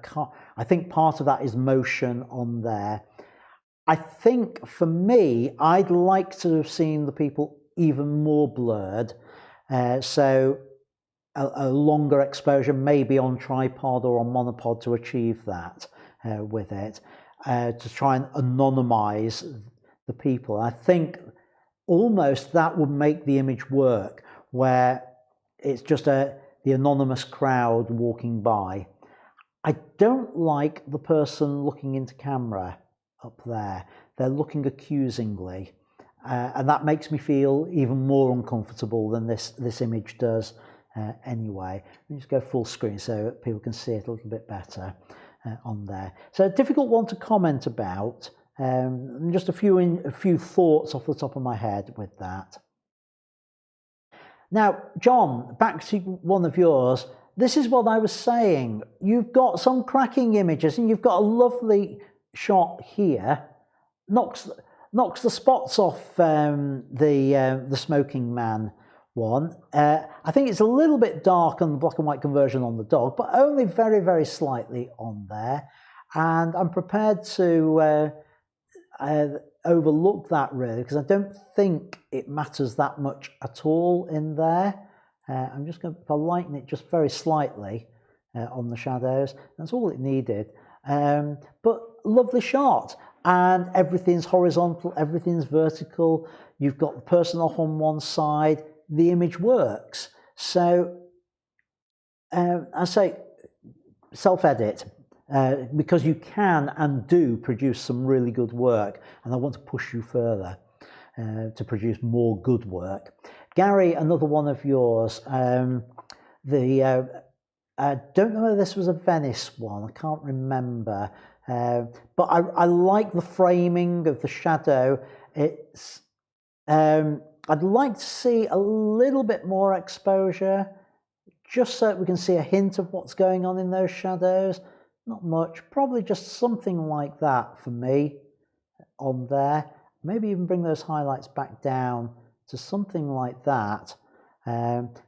Speaker 1: think part of that is motion on there. I think for me, I'd like to have seen the people even more blurred. So a longer exposure, maybe on tripod or on monopod to achieve that with it, to try and anonymize the people. I think almost that would make the image work, where it's just the anonymous crowd walking by. I don't like the person looking into camera up there. They're looking accusingly, and that makes me feel even more uncomfortable than this image does anyway. Let me just go full screen so people can see it a little bit better on there. So a difficult one to comment about. Just a few thoughts off the top of my head with that. Now, John, back to one of yours. This is what I was saying. You've got some cracking images, and you've got a lovely shot here. Knocks the spots off the smoking man one. I think it's a little bit dark on the black and white conversion on the dog, but only very, very slightly on there. And I'm prepared to overlook that really, because I don't think it matters that much at all in there. I'm just going to lighten it just very slightly on the shadows. That's all it needed. But lovely shot, and everything's horizontal, everything's vertical. You've got the person off on one side. The image works. So I say self-edit. Because you can and do produce some really good work, and I want to push you further to produce more good work. Gary, another one of yours, I don't know whether this was a Venice one, I can't remember, but I like the framing of the shadow. It's I'd like to see a little bit more exposure, just so that we can see a hint of what's going on in those shadows. Not much, probably just something like that for me on there. Maybe even bring those highlights back down to something like that.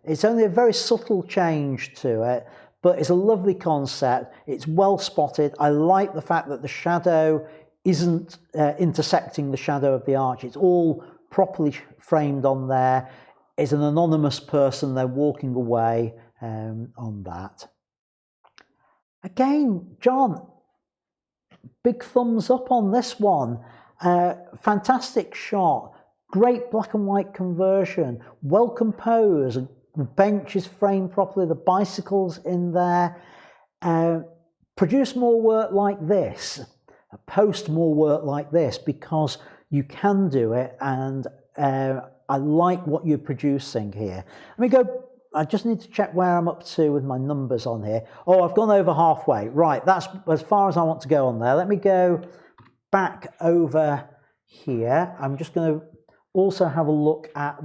Speaker 1: It's only a very subtle change to it, but it's a lovely concept. It's well spotted. I like the fact that the shadow isn't intersecting the shadow of the arch. It's all properly framed on there. It's an anonymous person. They're walking away on that. Again, John, big thumbs up on this one. Fantastic shot, great black and white conversion, well composed, the bench is framed properly, the bicycle's in there. Produce more work like this, post more work like this, because you can do it, and I like what you're producing here. Let me go. I just need to check where I'm up to with my numbers on here. Oh, I've gone over halfway. Right, that's as far as I want to go on there. Let me go back over here. I'm just going to also have a look at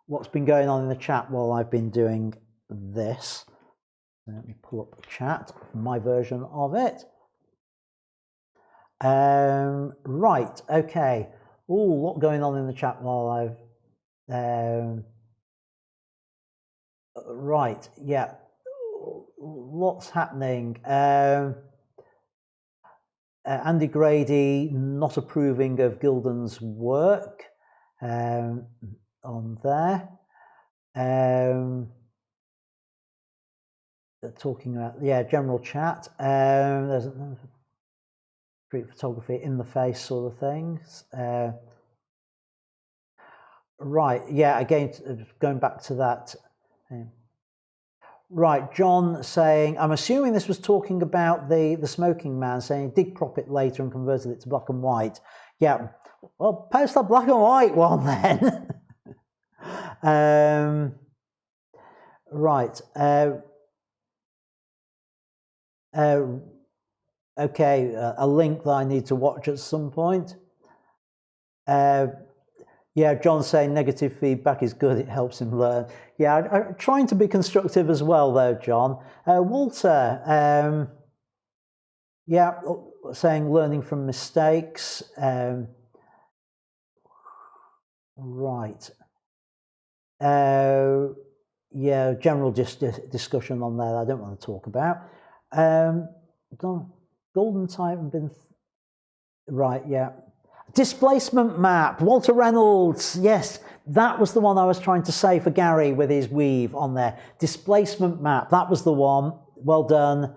Speaker 1: what's been going on in the chat while I've been doing this. Let me pull up the chat, my version of it. Right, okay. Oh, a lot going on in the chat while I've... right, yeah, lots happening. Andy Grady not approving of Gilden's work on there. Talking about, yeah, general chat. There's street photography, in the face sort of things. Right, yeah, again, going back to that. Right, John saying, I'm assuming this was talking about the smoking man, saying he did crop it later and converted it to black and white. Yeah, well, post that black and white one then. Right. Okay, a link that I need to watch at some point. Yeah, John saying negative feedback is good, it helps him learn. Yeah, I'm trying to be constructive as well though, John. Walter, yeah, saying learning from mistakes. Right. Yeah, general discussion on there I don't want to talk about. Golden type and been... Right, yeah. Displacement map, Walter Reynolds, yes, that was the one I was trying to say for Gary with his weave on there. Displacement map, that was the one, well done.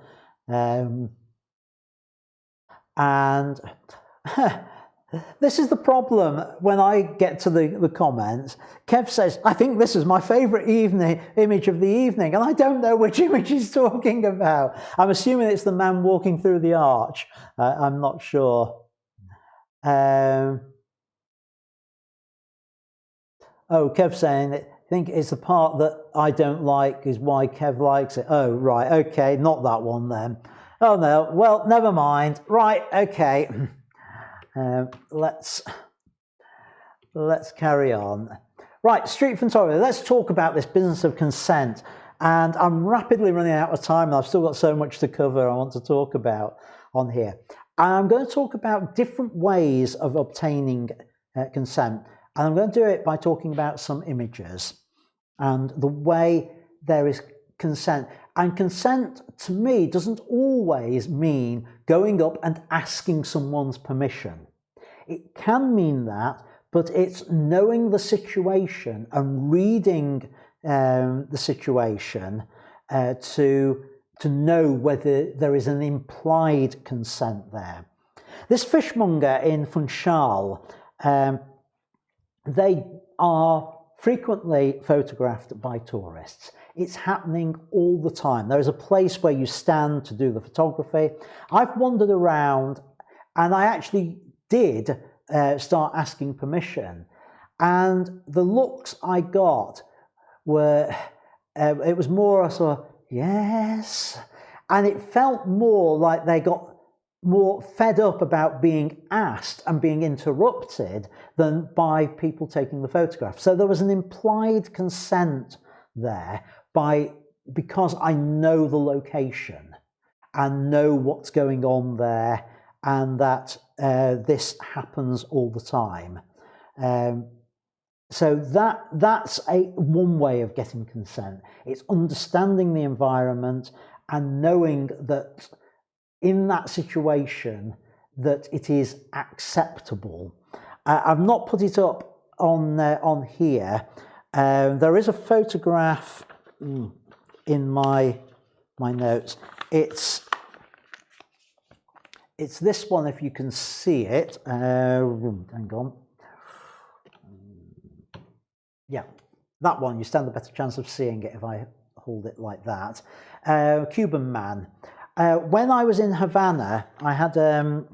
Speaker 1: And This is the problem when I get to the comments. Kev says, I think this is my favourite image of the evening, and I don't know which image he's talking about. I'm assuming it's the man walking through the arch. I'm not sure. Oh, Kev's saying, I think it's the part that I don't like is why Kev likes it. Oh, right, okay, not that one then. Oh no, well, never mind. Right, okay. Let's carry on. Right, street photography. Let's talk about this business of consent. And I'm rapidly running out of time, and I've still got so much to cover I want to talk about on here. And I'm going to talk about different ways of obtaining consent. And I'm going to do it by talking about some images and the way there is consent. And consent, to me, doesn't always mean going up and asking someone's permission. It can mean that, but it's knowing the situation and reading the situation to know whether there is an implied consent there. This fishmonger in Funchal, they are frequently photographed by tourists. It's happening all the time. There is a place where you stand to do the photography. I've wandered around, and I actually did start asking permission. And the looks I got were, it was more a sort of, yes. And it felt more like they got more fed up about being asked and being interrupted than by people taking the photograph. So there was an implied consent there because I know the location and know what's going on there, and that this happens all the time. So that's one way of getting consent. It's understanding the environment and knowing that in that situation that it is acceptable. I've not put it up on here. There is a photograph in my notes. It's this one, if you can see it. Hang on. Yeah, that one. You stand a better chance of seeing it if I hold it like that. Cuban man. When I was in Havana, I had a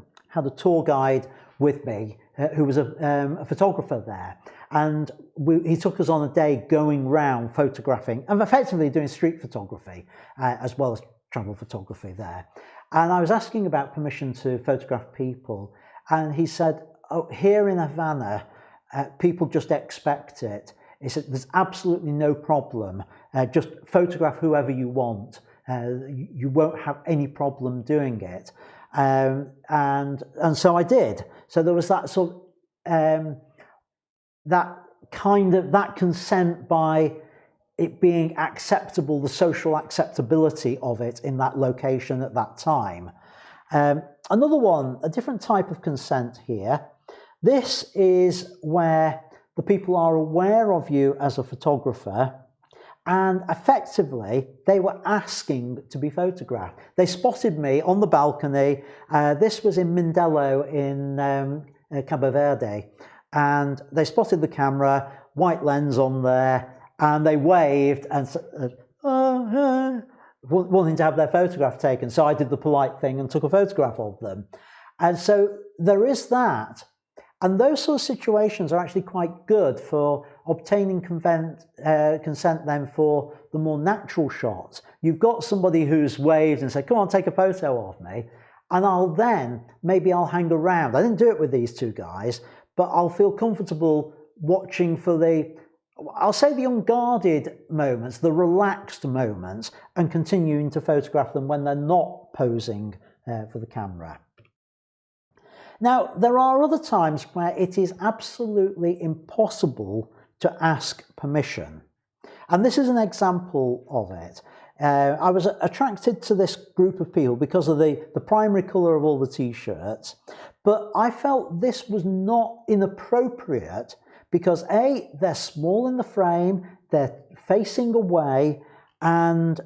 Speaker 1: tour guide with me who was a photographer there, and he took us on a day going round photographing and effectively doing street photography as well as travel photography there. And I was asking about permission to photograph people, and he said, "Oh, here in Havana, people just expect it. He said, there's absolutely no problem. Just photograph whoever you want. You won't have any problem doing it." And so I did. So there was that sort of that consent by it being acceptable, the social acceptability of it in that location at that time. Another one, a different type of consent here. This is where the people are aware of you as a photographer, and effectively they were asking to be photographed. They spotted me on the balcony. This was in Mindelo in Cabo Verde, and they spotted the camera, white lens on there, and they waved and wanting to have their photograph taken. So I did the polite thing and took a photograph of them. And so there is that. And those sort of situations are actually quite good for obtaining consent then for the more natural shots. You've got somebody who's waved and said, "Come on, take a photo of me." And maybe I'll hang around. I didn't do it with these two guys, but I'll feel comfortable watching for the unguarded moments, the relaxed moments, and continuing to photograph them when they're not posing for the camera. Now, there are other times where it is absolutely impossible to ask permission. And this is an example of it. I was attracted to this group of people because of the primary colour of all the t-shirts, but I felt this was not inappropriate because A, they're small in the frame, they're facing away, and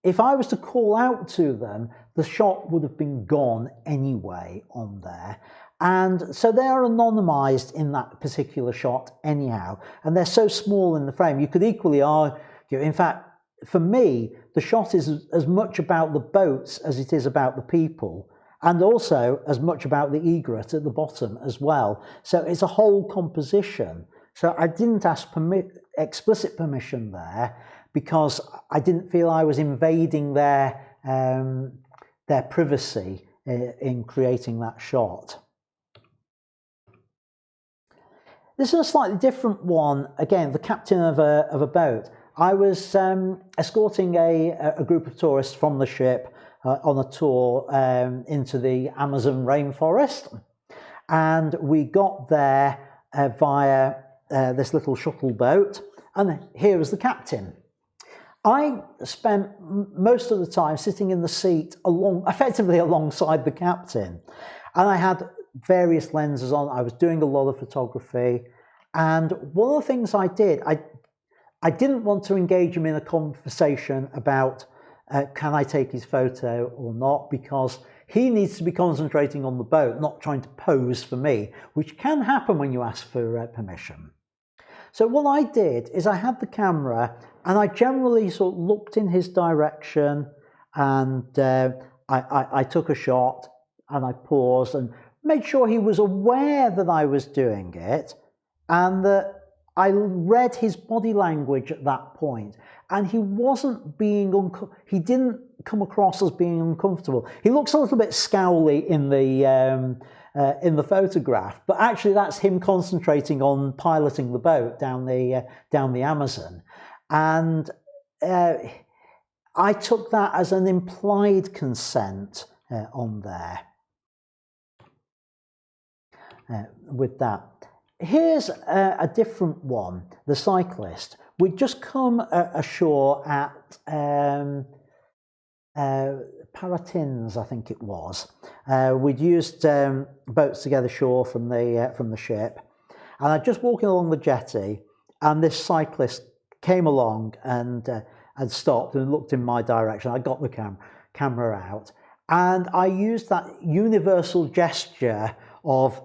Speaker 1: if I was to call out to them, the shot would have been gone anyway on there. And so they are anonymized in that particular shot anyhow, and they're so small in the frame. You could equally argue, in fact, for me, the shot is as much about the boats as it is about the people, and also as much about the egret at the bottom as well. So it's a whole composition. So I didn't ask explicit permission there because I didn't feel I was invading their privacy in creating that shot. This is a slightly different one. Again, the captain of a boat. I was escorting a group of tourists from the ship on a tour into the Amazon rainforest, and we got there via this little shuttle boat, and here was the captain. I spent most of the time sitting in the seat effectively alongside the captain, and I had various lenses on. I was doing a lot of photography, and one of the things I did, I didn't want to engage him in a conversation about can I take his photo or not, because he needs to be concentrating on the boat, not trying to pose for me, which can happen when you ask for permission. So what I did is I had the camera and I generally sort of looked in his direction, and I took a shot and I paused and made sure he was aware that I was doing it, and that I read his body language at that point, and he wasn't being he didn't come across as being uncomfortable. He looks a little bit scowly in the photograph, but actually that's him concentrating on piloting the boat down the Amazon, and I took that as an implied consent on there with that. Here's a different one, the cyclist. We'd just come ashore at Paratins, I think it was. We'd used boats to get ashore from the ship, and I'd just walking along the jetty, and this cyclist came along and stopped and looked in my direction. I got the camera out, and I used that universal gesture of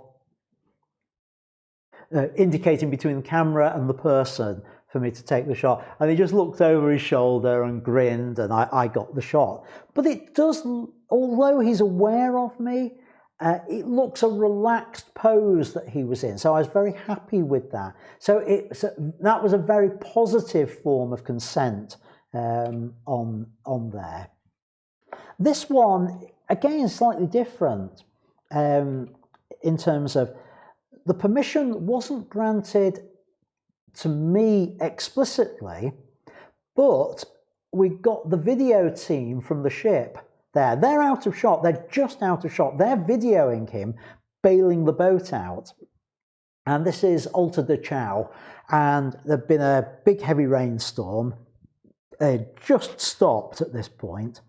Speaker 1: indicating between the camera and the person for me to take the shot, and he just looked over his shoulder and grinned, and I got the shot. But it does, although he's aware of me, it looks a relaxed pose that he was in, so I was very happy with that. So that was a very positive form of consent on there. This one again is slightly different in terms of the permission wasn't granted to me explicitly, but we got the video team from the ship there. They're out of shot. They're just out of shot. They're videoing him bailing the boat out. And this is Alta de Chao, and there'd been a big heavy rainstorm. It just stopped at this point,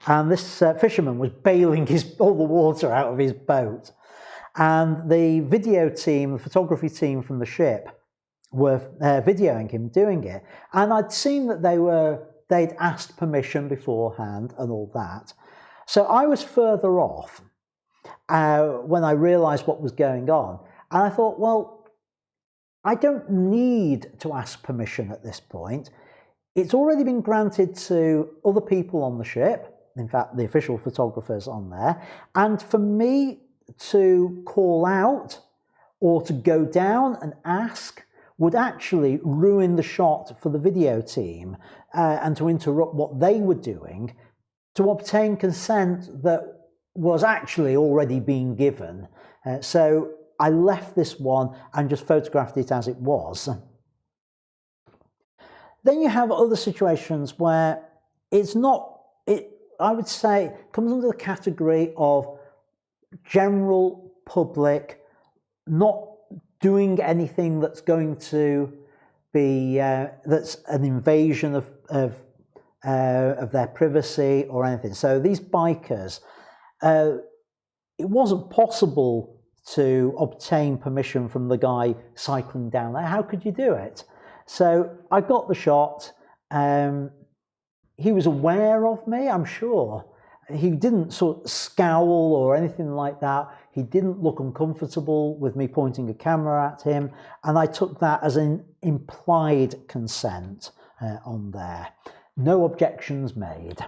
Speaker 1: and this fisherman was bailing all the water out of his boat. And the video team, the photography team from the ship, were videoing him doing it. And I'd seen that they'd asked permission beforehand and all that. So I was further off when I realised what was going on. And I thought, well, I don't need to ask permission at this point. It's already been granted to other people on the ship, in fact, the official photographers on there. And for me to call out or to go down and ask would actually ruin the shot for the video team and to interrupt what they were doing to obtain consent that was actually already being given. So I left this one and just photographed it as it was. Then you have other situations where it's not, I would say, comes under the category of general public not doing anything that's going to be that's an invasion of their privacy or anything. So these bikers, it wasn't possible to obtain permission from the guy cycling down there. How could you do it? So I got the shot. He was aware of me, I'm sure, He didn't sort of scowl or anything like that. He didn't look uncomfortable with me pointing a camera at him, and I took that as an implied consent on there. No objections made.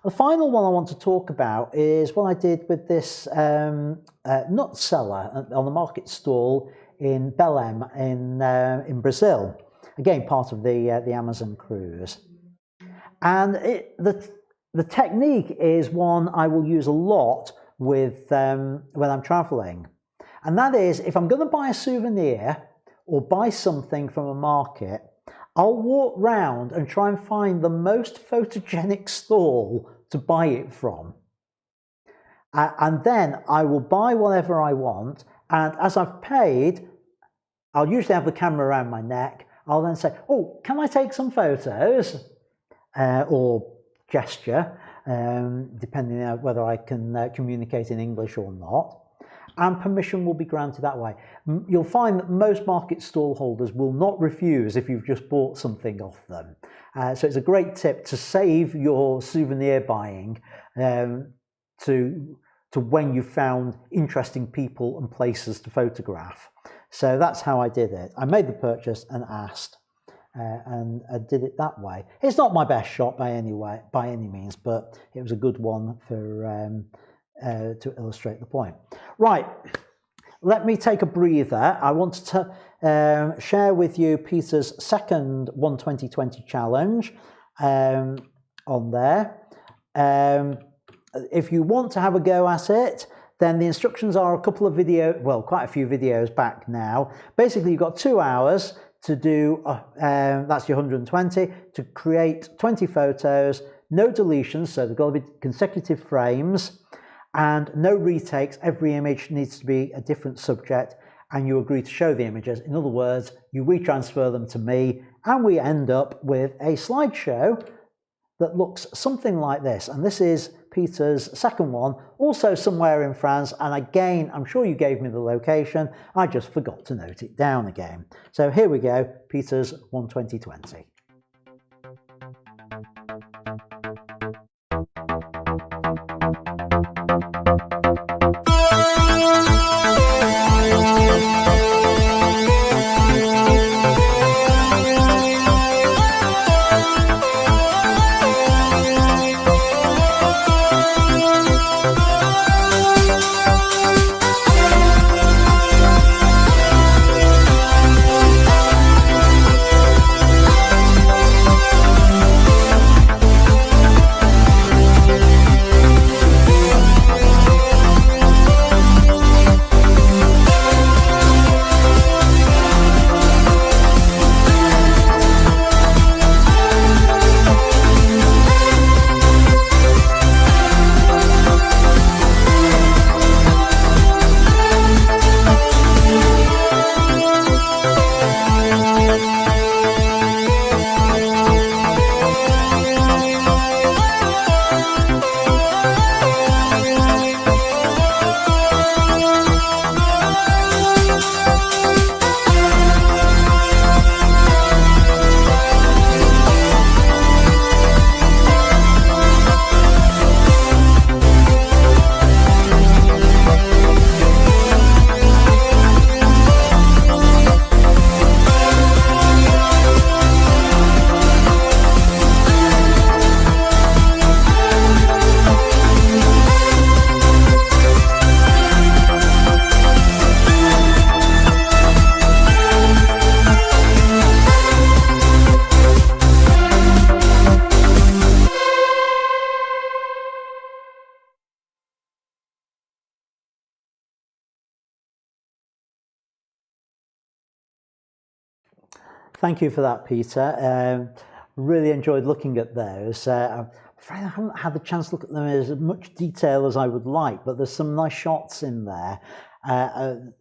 Speaker 1: The final one I want to talk about is what I did with this nut seller on the market stall in Belém in Brazil. Again, part of the Amazon cruise. And the technique is one I will use a lot with when I'm traveling. And that is, if I'm going to buy a souvenir or buy something from a market, I'll walk round and try and find the most photogenic stall to buy it from. And then I will buy whatever I want, and as I've paid, I'll usually have the camera around my neck. I'll then say, oh, can I take some photos? Or gesture, depending on whether I can communicate in English or not. And permission will be granted that way. You'll find that most market stall holders will not refuse if you've just bought something off them. So it's a great tip to save your souvenir buying to when you've found interesting people and places to photograph. So that's how I did it. I made the purchase and asked, and I did it that way. It's not my best shot by any means, but it was a good one for to illustrate the point. Right, let me take a breather. I wanted to share with you Peter's second 12020 challenge on there. If you want to have a go at it, then the instructions are a couple of quite a few videos back now. Basically, you've got 2 hours to do, that's your 120, to create 20 photos, no deletions, so they've got to be consecutive frames, and no retakes. Every image needs to be a different subject, and you agree to show the images. In other words, you retransfer them to me, and we end up with a slideshow that looks something like this. And this is Peter's second one, also somewhere in France. And again, I'm sure you gave me the location. I just forgot to note it down again. So here we go, Peter's 12020. Thank you for that, Peter. Really enjoyed looking at those. I'm afraid I haven't had the chance to look at them in as much detail as I would like, but there's some nice shots in there. And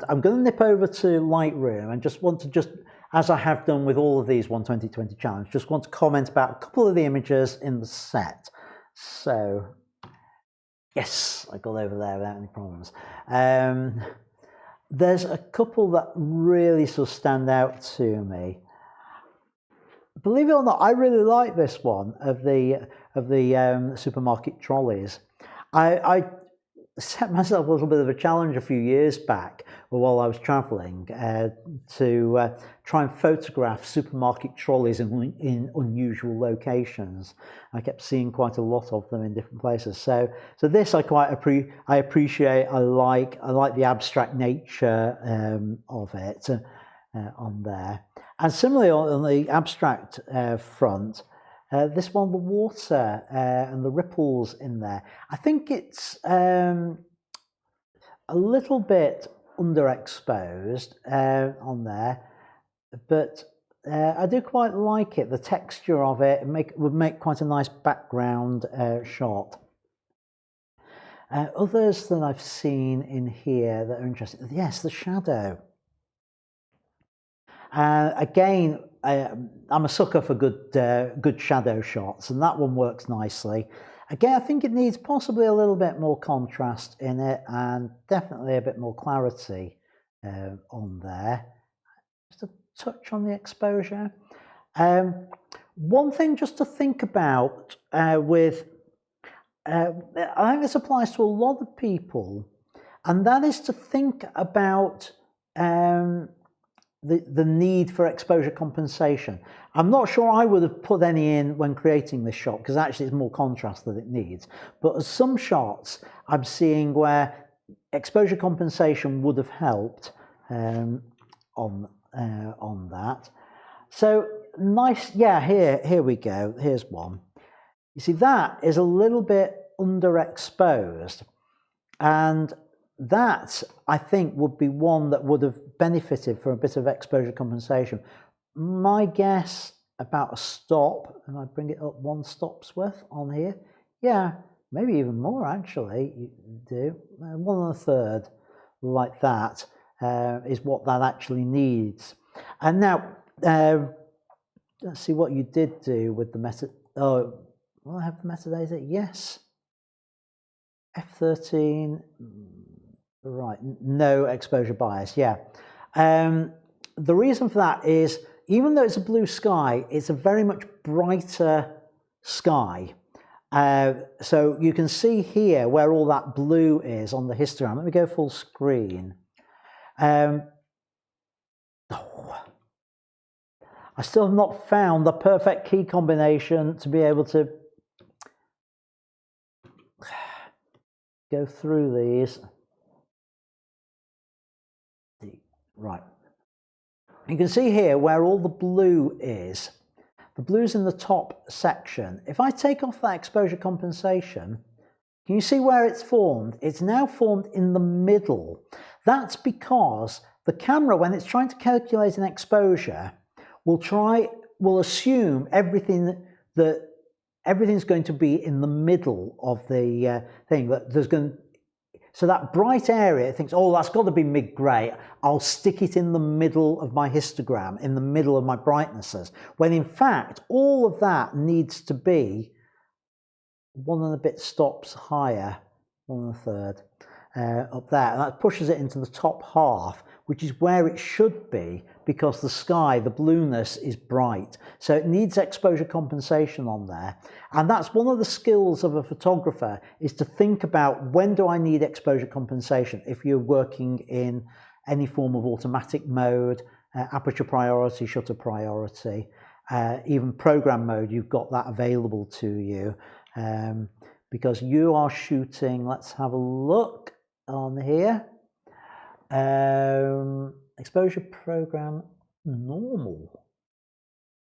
Speaker 1: I'm going to nip over to Lightroom and just want to, as I have done with all of these 12020 challenge, just want to comment about a couple of the images in the set. So, yes, I got over there without any problems. There's a couple that really sort of stand out to me. believe it or not, I really like this one of the supermarket trolleys. I set myself a little bit of a challenge a few years back while I was travelling to try and photograph supermarket trolleys in unusual locations. I kept seeing quite a lot of them in different places. So this I quite appreciate. I like the abstract nature of it on there. And similarly on the abstract front, this one, the water and the ripples in there, I think it's a little bit underexposed on there, but I do quite like it. The texture of it would make quite a nice background shot. Others that I've seen in here that are interesting, yes, the shadow. Again, I'm a sucker for good shadow shots, and that one works nicely. Again, I think it needs possibly a little bit more contrast in it, and definitely a bit more clarity on there. Just a touch on the exposure. One thing just to think about with, I think this applies to a lot of people, and that is to think about the need for exposure compensation. I'm not sure I would have put any in when creating this shot, because actually it's more contrast that it needs. But some shots I'm seeing where exposure compensation would have helped on that. So nice, yeah, here we go. Here's one. You see, that is a little bit underexposed, and that, I think, would be one that would have benefited from a bit of exposure compensation. My guess, about a stop, and I bring it up 1 stop's worth on here. Yeah, maybe even more actually. You do 1 1/3, like that, is what that actually needs. And now, let's see what you did do with the meta. Oh, will I have the metadata? Yes. F13. Right, no exposure bias, yeah. The reason for that is, even though it's a blue sky, it's a very much brighter sky. So you can see here where all that blue is on the histogram. Let me go full screen. I still have not found the perfect key combination to be able to go through these. Right. You can see here where all the blue is. The blue's in the top section. If I take off that exposure compensation, can you see where it's formed? It's now formed in the middle. That's because the camera, when it's trying to calculate an exposure, will assume everything's going to be in the middle of the thing. That there's going. So that bright area, it thinks, oh, that's got to be mid-grey. I'll stick it in the middle of my histogram, in the middle of my brightnesses. When in fact, all of that needs to be 1 and a bit stops higher, 1 1/3 up there. And that pushes it into the top half, which is where it should be, because the sky, the blueness, is bright. So it needs exposure compensation on there. And that's one of the skills of a photographer, is to think about, when do I need exposure compensation? If you're working in any form of automatic mode, aperture priority, shutter priority, even program mode, you've got that available to you. Because you are shooting, let's have a look on here. Exposure program normal.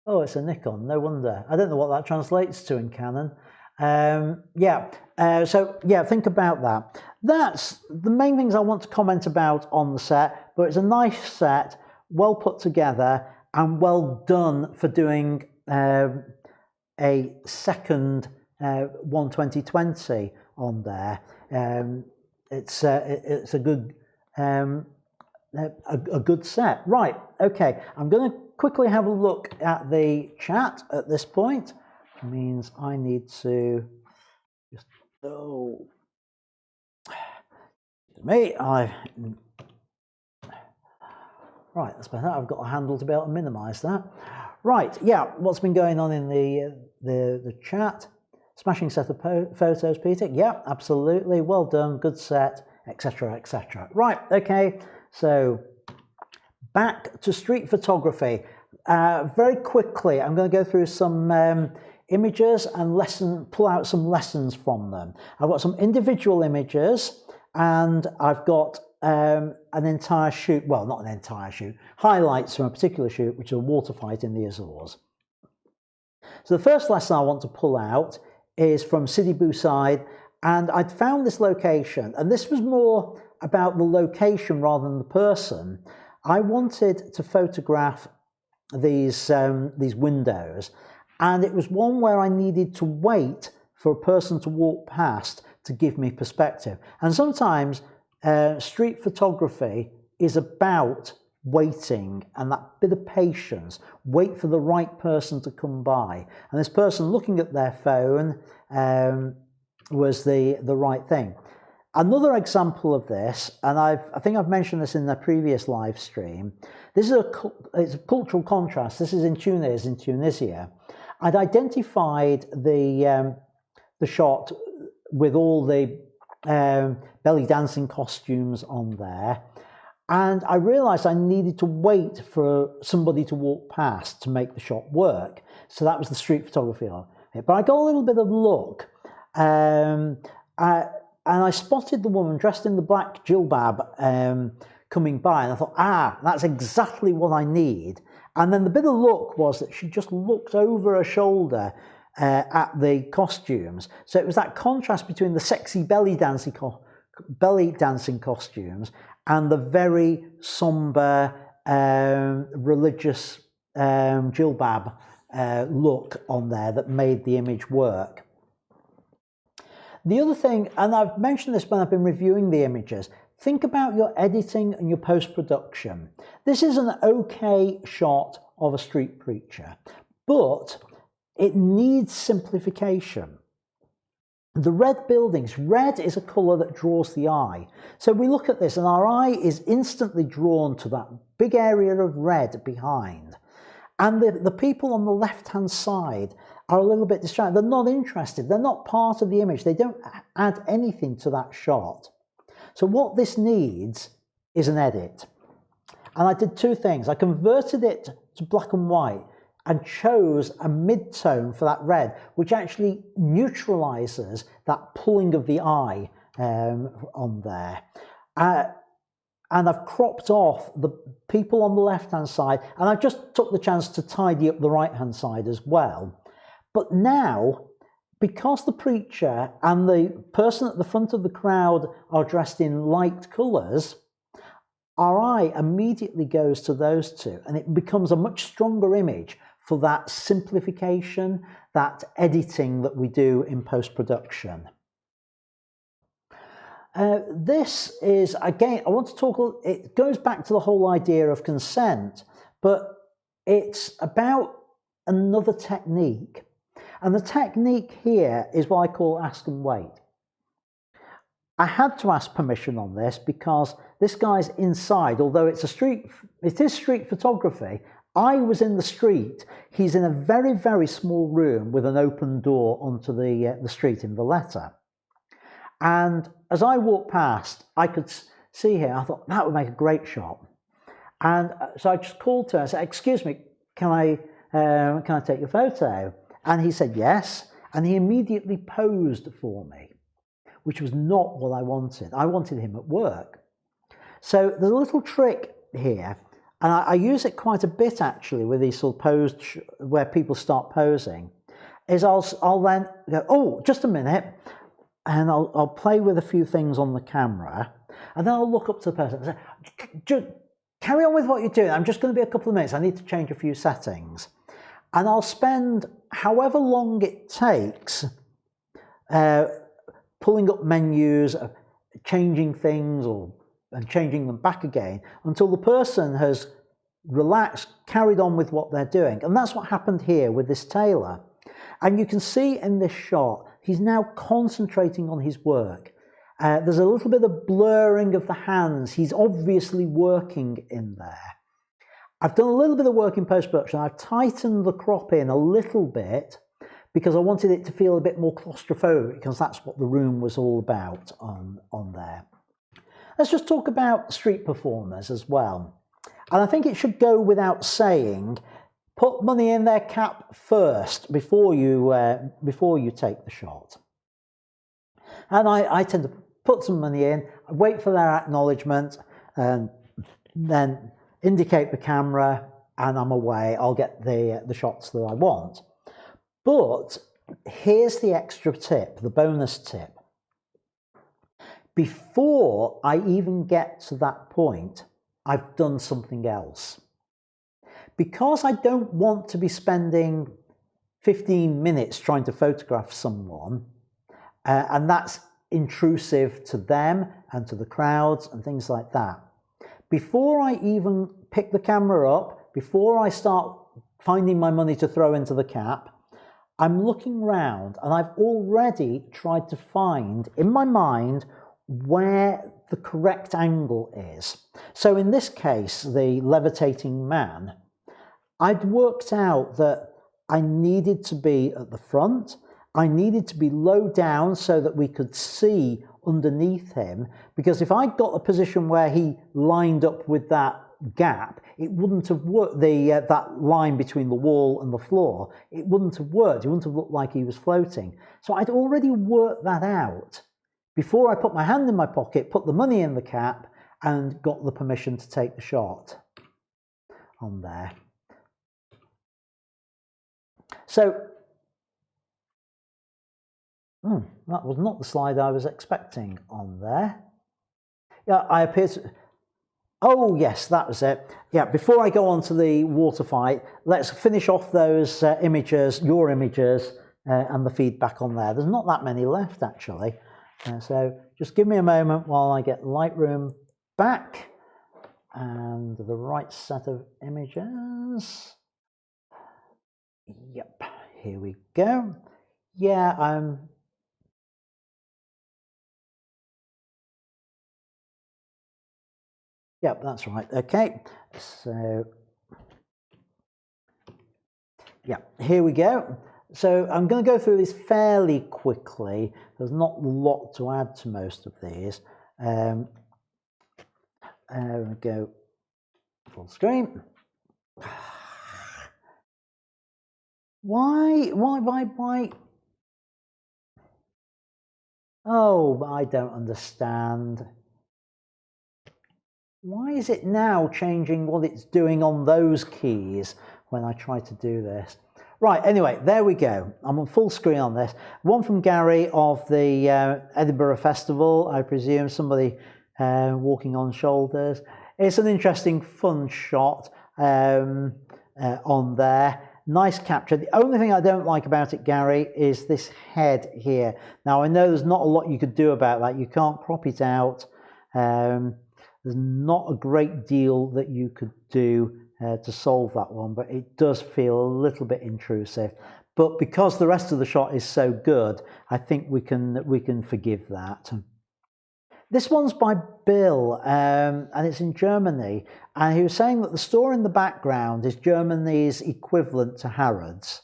Speaker 1: Oh, it's a Nikon, no wonder. I don't know what that translates to in Canon. So think about that. That's the main things I want to comment about on the set, but it's a nice set, well put together, and well done for doing a second 1/20/20 on there. It's a good set. Right, okay, I'm going to quickly have a look at the chat at this point. It means I need to just, right, that's better. I've got a handle to be able to minimize that. Right, yeah, what's been going on in the chat? Smashing set of photos, Peter. Yeah, absolutely. Well done, good set, etc., etc. Right, okay, so back to street photography. Very quickly, I'm going to go through some images and pull out some lessons from them. I've got some individual images, and I've got an entire shoot, well, not an entire shoot, highlights from a particular shoot, which is a water fight in the Azores. So the first lesson I want to pull out is from Sidi Bou Said, and I'd found this location, and this was more about the location rather than the person. I wanted to photograph these windows, and it was one where I needed to wait for a person to walk past to give me perspective. And sometimes street photography is about waiting and that bit of patience. Wait for the right person to come by, and this person looking at their phone was the right thing. Another example of this, and I think I've mentioned this in the previous live stream, this is it's a cultural contrast. This is in Tunis, in Tunisia. I'd identified the shot with all the belly dancing costumes on there, and I realized I needed to wait for somebody to walk past to make the shot work. So that was the street photography on it. But I got a little bit of luck. And I spotted the woman dressed in the black jilbab coming by, and I thought, that's exactly what I need. And then the bit of luck was that she just looked over her shoulder at the costumes. So it was that contrast between the sexy belly dancing costumes and the very somber religious jilbab look on there that made the image work. The other thing, and I've mentioned this when I've been reviewing the images, think about your editing and your post-production. This is an okay shot of a street preacher, but it needs simplification. The red buildings, red is a colour that draws the eye. So we look at this and our eye is instantly drawn to that big area of red behind. And the people on the left-hand side are a little bit distracted. They're not interested. They're not part of the image. They don't add anything to that shot. So what this needs is an edit. And I did two things. I converted it to black and white and chose a mid-tone for that red, which actually neutralizes that pulling of the eye on there. And I've cropped off the people on the left-hand side, and I just took the chance to tidy up the right-hand side as well. But now, because the preacher and the person at the front of the crowd are dressed in light colours, our eye immediately goes to those two, and it becomes a much stronger image for that simplification, that editing that we do in post-production. This is, again, I want to talk, it goes back to the whole idea of consent, but it's about another technique. And the technique here is what I call ask and wait. I had to ask permission on this because this guy's inside, although it is street photography. I was in the street. He's in a very, very small room with an open door onto the street in Valletta. And as I walked past, I could see here, I thought that would make a great shot. And so I just called to her and said, "Excuse me, can I take your photo?" And he said yes, and he immediately posed for me, which was not what I wanted. I wanted him at work. So there's a little trick here, and I use it quite a bit actually with these sort of posed, where people start posing, is I'll then go, "Oh, just a minute," and I'll play with a few things on the camera, and then I'll look up to the person and say, "Carry on with what you're doing. I'm just going to be a couple of minutes. I need to change a few settings." And I'll spend however long it takes pulling up menus, changing things and changing them back again until the person has relaxed, carried on with what they're doing. And that's what happened here with this tailor. And you can see in this shot, he's now concentrating on his work. There's a little bit of blurring of the hands. He's obviously working in there. I've done a little bit of work in post-production. I've tightened the crop in a little bit because I wanted it to feel a bit more claustrophobic, because that's what the room was all about on there. Let's just talk about street performers as well. And I think it should go without saying, put money in their cap first before you take the shot. And I tend to put some money in, wait for their acknowledgement, and then indicate the camera, and I'm away. I'll get the shots that I want. But here's the extra tip, the bonus tip. Before I even get to that point, I've done something else. Because I don't want to be spending 15 minutes trying to photograph someone, and that's intrusive to them and to the crowds and things like that. Before I even pick the camera up, before I start finding my money to throw into the cap, I'm looking round, and I've already tried to find in my mind where the correct angle is. So in this case, the levitating man, I'd worked out that I needed to be at the front, I needed to be low down so that we could see underneath him, because if I got a position where he lined up with that gap, it wouldn't have worked, that line between the wall and the floor, it wouldn't have worked, it wouldn't have looked like he was floating. So I'd already worked that out before I put my hand in my pocket, put the money in the cap, and got the permission to take the shot on there. So, that was not the slide I was expecting on there. Yeah, I appear to... Oh, yes, that was it. Yeah, before I go on to the water fight, let's finish off those images, your images, and the feedback on there. There's not that many left, actually. So just give me a moment while I get Lightroom back and the right set of images. Yep, here we go. Yeah, yep, that's right. Okay, so yeah, here we go. So I'm going to go through this fairly quickly. There's not a lot to add to most of these. There we go, full screen. Why? Oh, I don't understand. Why is it now changing what it's doing on those keys when I try to do this? Right, anyway, there we go. I'm on full screen on this. One from Gary of the Edinburgh Festival, I presume, somebody walking on shoulders. It's an interesting, fun shot on there. Nice capture. The only thing I don't like about it, Gary, is this head here. Now, I know there's not a lot you could do about that. You can't crop it out. There's not a great deal that you could do to solve that one, but it does feel a little bit intrusive. But because the rest of the shot is so good, I think we can forgive that. This one's by Bill, and it's in Germany. And he was saying that the store in the background is Germany's equivalent to Harrods.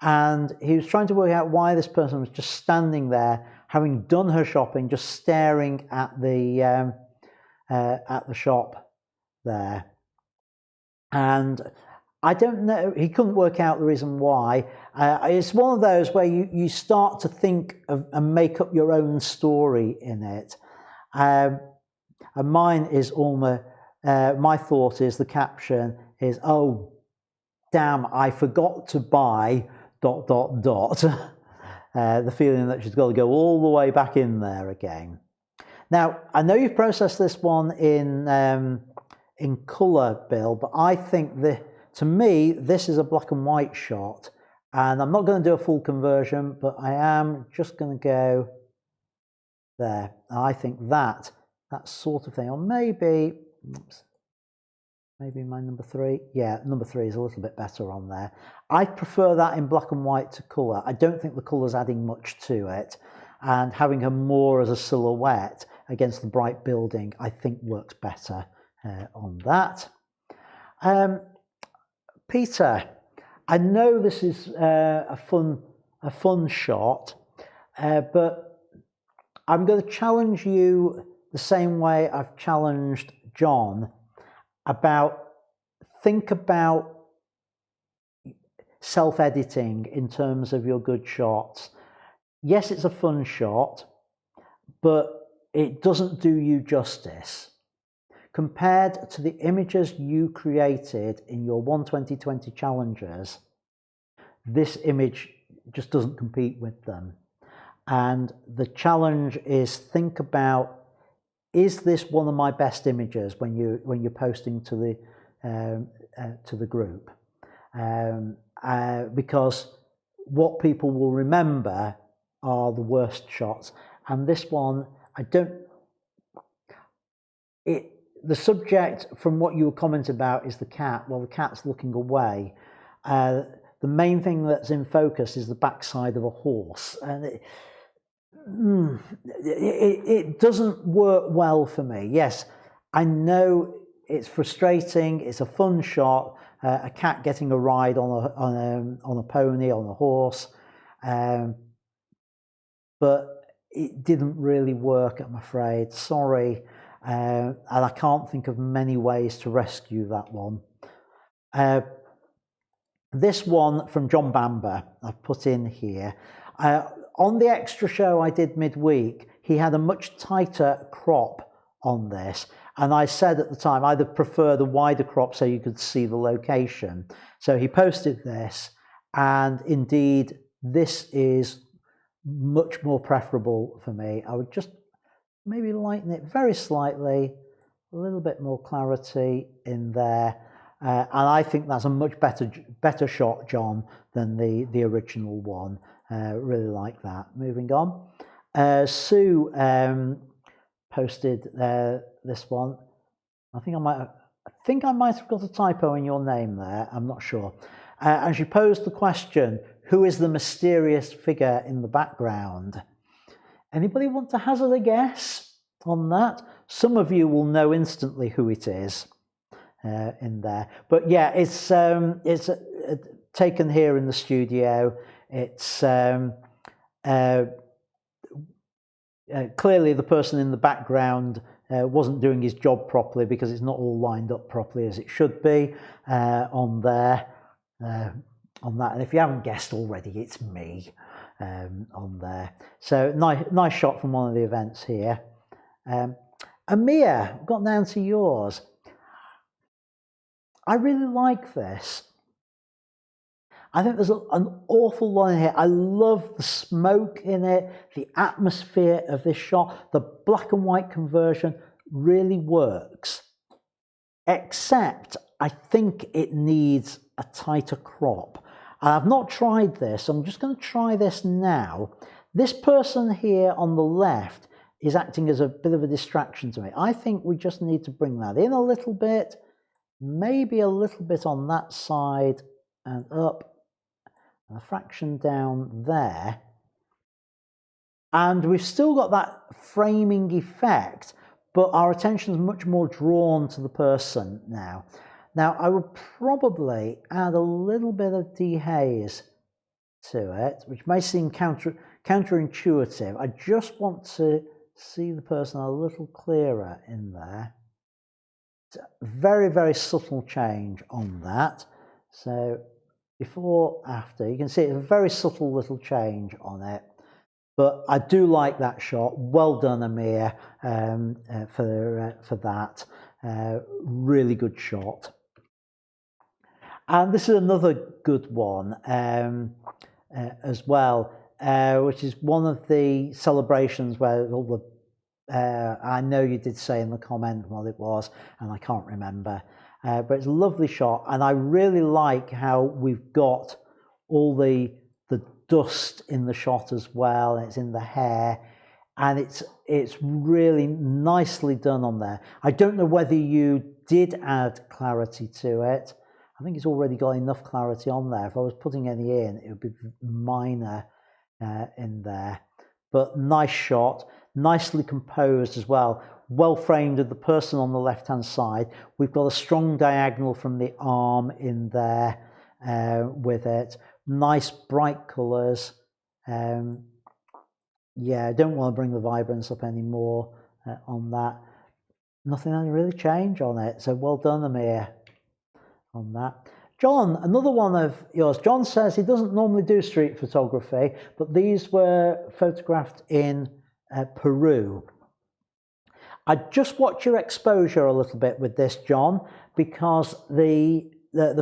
Speaker 1: And he was trying to work out why this person was just standing there, having done her shopping, just staring at the shop there. And I don't know, he couldn't work out the reason why. It's one of those where you start to think of and make up your own story in it. And mine is almost, my thought is, the caption is, oh, damn, I forgot to buy ... The feeling that she's got to go all the way back in there again. Now, I know you've processed this one in colour, Bill, but I think to me, this is a black and white shot, and I'm not going to do a full conversion, but I am just going to go there. I think that sort of thing, or maybe my number 3. Yeah, number 3 is a little bit better on there. I prefer that in black and white to colour. I don't think the colour's adding much to it, and having her more as a silhouette against the bright building, I think works better on that. Peter, I know this is a fun shot, but I'm going to challenge you the same way I've challenged John think about self-editing in terms of your good shots. Yes, it's a fun shot, but it doesn't do you justice. Compared to the images you created in your 120/20 challenges, this image just doesn't compete with them. And the challenge is think about, is this one of my best images when you're posting to the group? Because what people will remember are the worst shots, and this one, the subject from what you were commenting about is the cat. Well, the cat's looking away. The main thing that's in focus is the backside of a horse, and it doesn't work well for me. Yes, I know it's frustrating. It's a fun shot, a cat getting a ride on a pony, on a horse, but it didn't really work, I'm afraid. Sorry, and I can't think of many ways to rescue that one. This one from John Bamber I've put in here. On the extra show I did midweek, he had a much tighter crop on this, and I said at the time I'd prefer the wider crop so you could see the location. So he posted this, and indeed this is much more preferable for me. I would just maybe lighten it very slightly, a little bit more clarity in there, and I think that's a much better shot, John, than the original one. Really like that. Moving on, Sue posted this one. I think I might have got a typo in your name there. I'm not sure. And she posed the question, who is the mysterious figure in the background? Anybody want to hazard a guess on that? Some of you will know instantly who it is in there. But yeah, it's taken here in the studio. It's clearly the person in the background wasn't doing his job properly because it's not all lined up properly as it should be on there. On that, and if you haven't guessed already, it's me on there. So nice shot from one of the events here. Amir, got down to yours. I really like this. I think there's an awful lot in here. I love the smoke in it, the atmosphere of this shot. The black and white conversion really works, except I think it needs a tighter crop. I've not tried this. I'm just going to try this now. This person here on the left is acting as a bit of a distraction to me. I think we just need to bring that in a little bit, maybe a little bit on that side and up, and a fraction down there. And we've still got that framing effect, but our attention is much more drawn to the person now. Now, I would probably add a little bit of dehaze to it, which may seem counterintuitive. I just want to see the person a little clearer in there. It's a very, very subtle change on that. So before, after, you can see it's a very subtle little change on it. But I do like that shot. Well done, Amir, for that. Really good shot. And this is another good one as well, which is one of the celebrations where all the, I know you did say in the comment what it was, and I can't remember, but it's a lovely shot, and I really like how we've got all the dust in the shot as well, and it's in the hair, and it's really nicely done on there. I don't know whether you did add clarity to it. I think it's already got enough clarity on there. If I was putting any in, it would be minor in there. But nice shot. nicely composed as well, well framed of the person on the left hand side. We've got a strong diagonal from the arm in there with it, nice bright colours. Yeah, I don't want to bring the vibrance up anymore on that. Nothing has really changed on it, so well done, Amir, on that. John, another one of yours. John says he doesn't normally do street photography, but these were photographed in Peru. I'd just watch your exposure a little bit with this, John, because the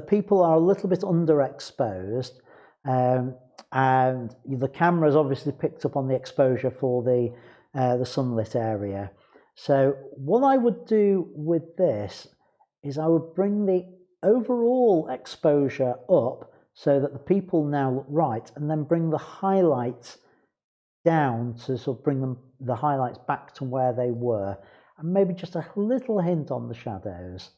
Speaker 1: people are a little bit underexposed, and the camera's obviously picked up on the exposure for the sunlit area. So what I would do with this is I would bring the overall exposure up so that the people now look right, and then bring the highlights down to sort of bring the highlights back to where they were, and maybe just a little hint on the shadows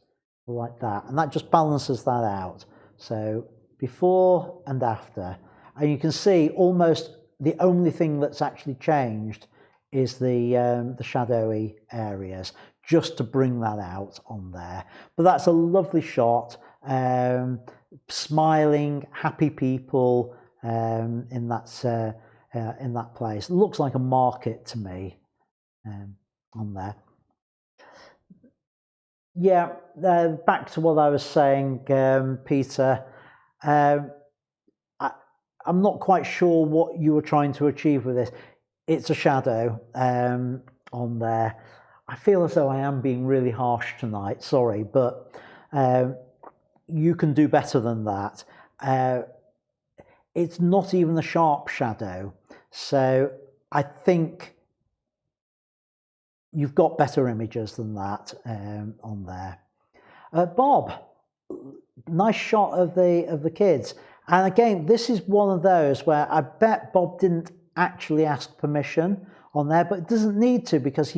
Speaker 1: like that, and that just balances that out. So before and after, and you can see almost the only thing that's actually changed is the shadowy areas, just to bring that out on there. But that's a lovely shot, smiling, happy people in that place. It looks like a market to me on there. Yeah, back to what I was saying, Peter. I'm not quite sure what you were trying to achieve with this. It's a shadow on there. I feel as though I am being really harsh tonight, sorry, but you can do better than that. It's not even a sharp shadow, so I think you've got better images than that on there. Bob, nice shot of the kids. And again, this is one of those where I bet Bob didn't actually ask permission on there, but it doesn't need to, because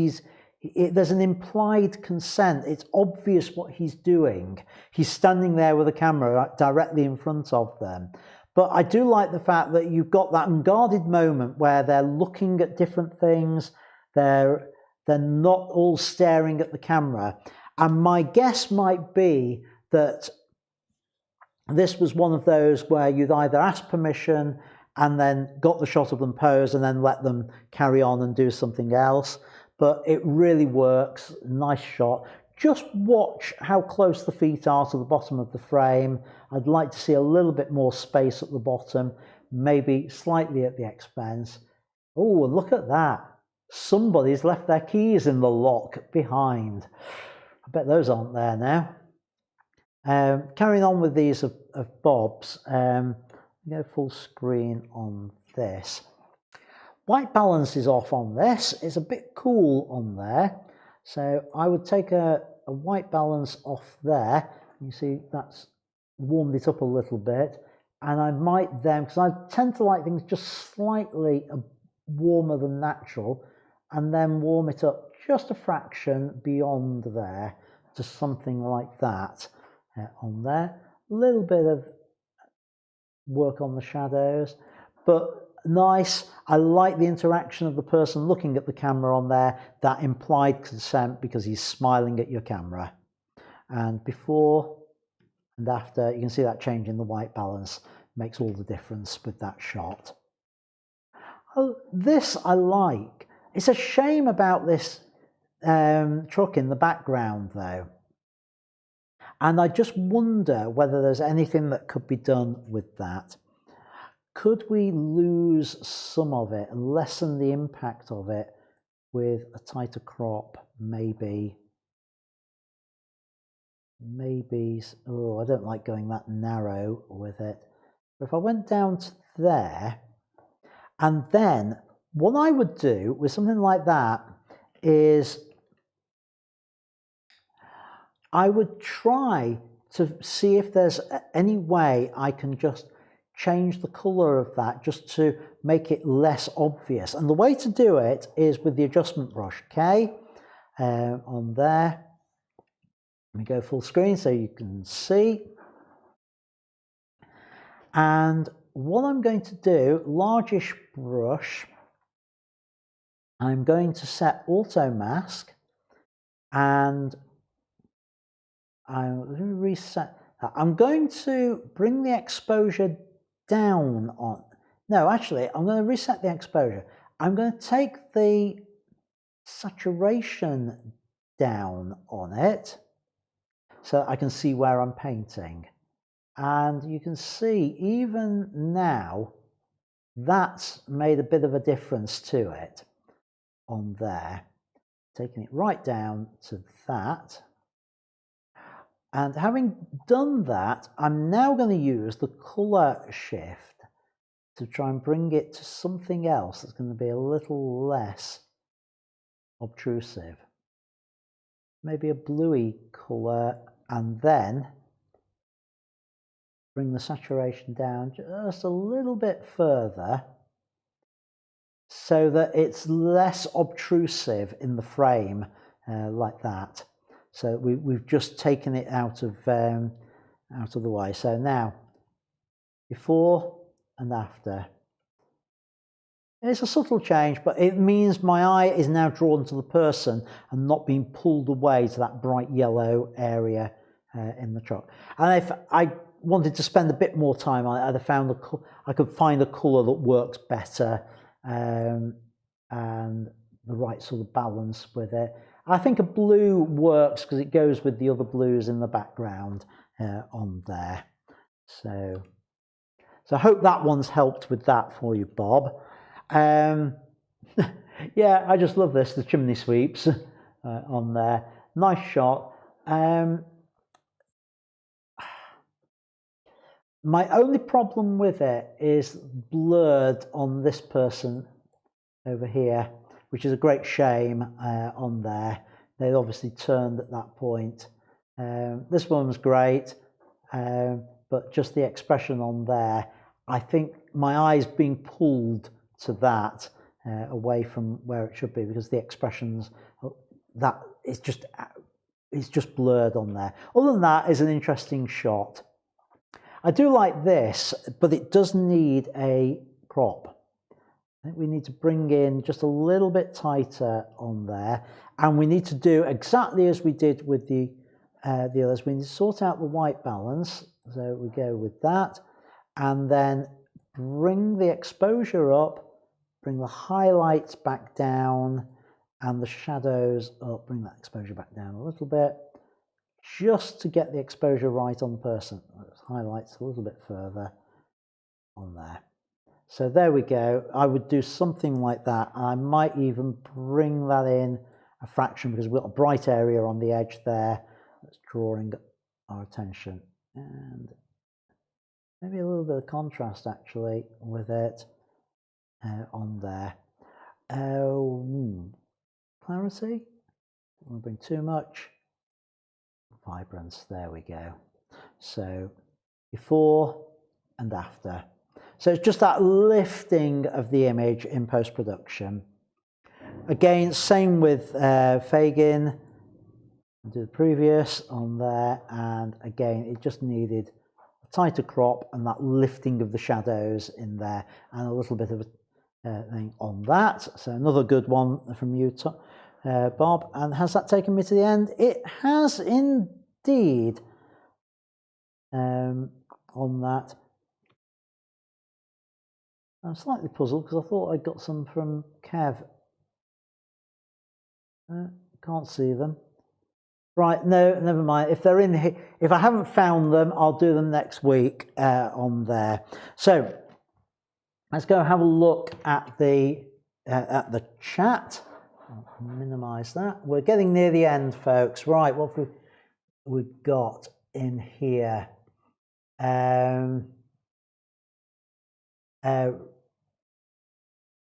Speaker 1: there's an implied consent. It's obvious what he's doing. He's standing there with a camera directly in front of them. But I do like the fact that you've got that unguarded moment where they're looking at different things. They're not all staring at the camera. And my guess might be that this was one of those where you'd either ask permission and then got the shot of them pose and then let them carry on and do something else. But it really works. Nice shot. Just watch how close the feet are to the bottom of the frame. I'd like to see a little bit more space at the bottom, maybe slightly at the expense. Oh, and look at that. Somebody's left their keys in the lock behind. I bet those aren't there now. Carrying on with these of Bob's, go full screen on this. White balance is off on this. It's a bit cool on there. So I would take a white balance off there. You see that's warmed it up a little bit. And I might then, because I tend to like things just slightly warmer than natural, and then warm it up just a fraction beyond there to something like that on there. A little bit of work on the shadows, but nice. I like the interaction of the person looking at the camera on there, that implied consent because he's smiling at your camera. And before and after, you can see that change in the white balance makes all the difference with that shot. Oh, this I like. It's a shame about this truck in the background though. And I just wonder whether there's anything that could be done with that. Could we lose some of it and lessen the impact of it with a tighter crop, maybe? Maybe, oh, I don't like going that narrow with it. But if I went down to there, and then what I would do with something like that is I would try to see if there's any way I can just change the color of that just to make it less obvious. And the way to do it is with the adjustment brush, okay? On there. Let me go full screen so you can see. And what I'm going to do, largish brush, I'm going to set auto mask, and I'm going to reset that. I'm going to bring the exposure down on, no, actually, I'm going to reset the exposure. I'm going to take the saturation down on it so I can see where I'm painting. And you can see even now that's made a bit of a difference to it on there. Taking it right down to that. And having done that, I'm now going to use the color shift to try and bring it to something else that's going to be a little less obtrusive. Maybe a bluey color, and then bring the saturation down just a little bit further so that it's less obtrusive in the frame, like that. So we've just taken it out of the way. So now, before and after. It's a subtle change, but it means my eye is now drawn to the person and not being pulled away to that bright yellow area in the truck. And if I wanted to spend a bit more time on it, I'd have found I could find a colour that works better and the right sort of balance with it. I think a blue works because it goes with the other blues in the background on there. So I hope that one's helped with that for you, Bob. Yeah, I just love this, the chimney sweeps on there. Nice shot. My only problem with it is blurred on this person over here, which is a great shame on there. They obviously turned at that point. This one was great, but just the expression on there, I think my eye's being pulled to that away from where it should be, because the expressions, that it's just blurred on there. Other than that, it's an interesting shot. I do like this, but it does need a crop. I think we need to bring in just a little bit tighter on there, and we need to do exactly as we did with the others. We need to sort out the white balance, so we go with that, and then bring the exposure up, bring the highlights back down, and the shadows up. Bring that exposure back down a little bit, just to get the exposure right on the person. Highlights a little bit further on there. So there we go. I would do something like that. I might even bring that in a fraction, because we've got a bright area on the edge there that's drawing our attention. And maybe a little bit of contrast actually with it on there. Clarity, don't want to bring too much. Vibrance, there we go. So before and after. So it's just that lifting of the image in post-production. Again, same with Fagin. Do the previous on there, and again, it just needed a tighter crop and that lifting of the shadows in there, and a little bit of a thing on that. So another good one from you, Bob. And has that taken me to the end? It has indeed. On that, I'm slightly puzzled because I thought I got some from Kev. Can't see them. Right, no, never mind. If they're in here, if I haven't found them, I'll do them next week on there. So let's go have a look at the chat. I'll minimize that. We're getting near the end, folks. Right, what have we got in here?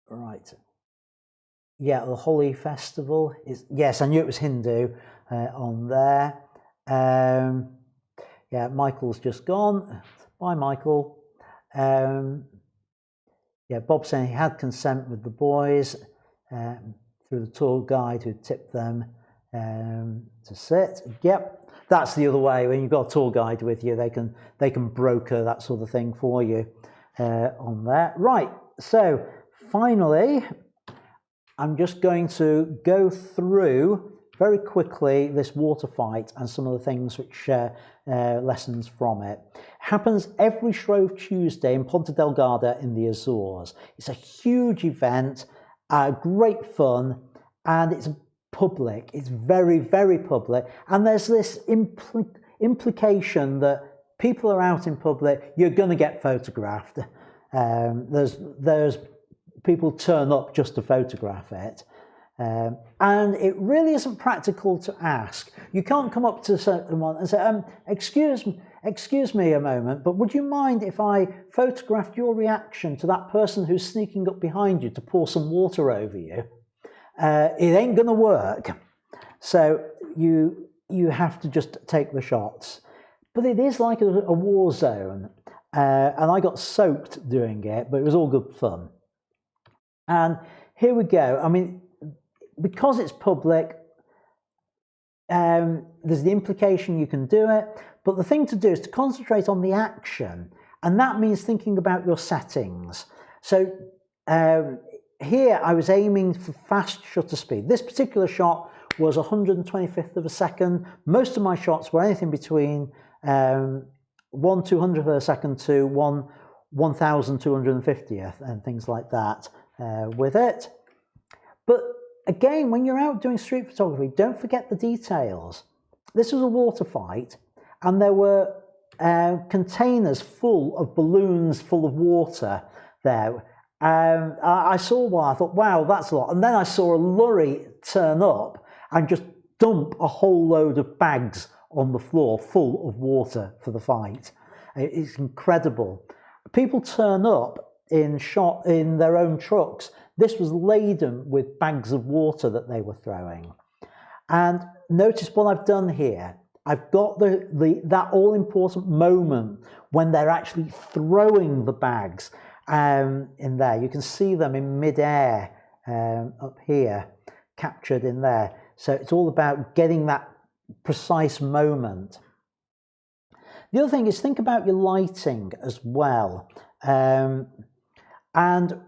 Speaker 1: Right. Yeah, the Holi Festival is, yes, I knew it was Hindu on there. Yeah, Michael's just gone. Bye, Michael. Yeah, Bob saying he had consent with the boys through the tour guide who tipped them to sit. Yep, that's the other way. When you've got a tour guide with you, they can broker that sort of thing for you on there. Right. So finally, I'm just going to go through very quickly this water fight and some of the things which lessons from it. Happens every Shrove Tuesday in Ponta Delgada in the Azores. It's a huge event, great fun, and it's public. It's very, very public, and there's this implication that people are out in public, you're going to get photographed. There's people turn up just to photograph it. And it really isn't practical to ask. You can't come up to someone and say, excuse me a moment, but would you mind if I photographed your reaction to that person who's sneaking up behind you to pour some water over you? It ain't going to work. So you have to just take the shots. But it is like a war zone. And I got soaked doing it, but it was all good fun. And here we go. I mean, because it's public, there's the implication you can do it, but the thing to do is to concentrate on the action, and that means thinking about your settings. So here I was aiming for fast shutter speed. This particular shot was 125th of a second. Most of my shots were anything between 1/200th of a second to 1,250th and things like that with it. But again, when you're out doing street photography, don't forget the details. This was a water fight, and there were containers full of balloons full of water there. I saw one, I thought, wow, that's a lot. And then I saw a lorry turn up and just dump a whole load of bags on the floor full of water for the fight. It's incredible. People turn up in their own trucks. This was laden with bags of water that they were throwing. And notice what I've done here. I've got that all-important moment when they're actually throwing the bags in there. You can see them in mid-air up here, captured in there. So it's all about getting that precise moment. The other thing is think about your lighting as well. And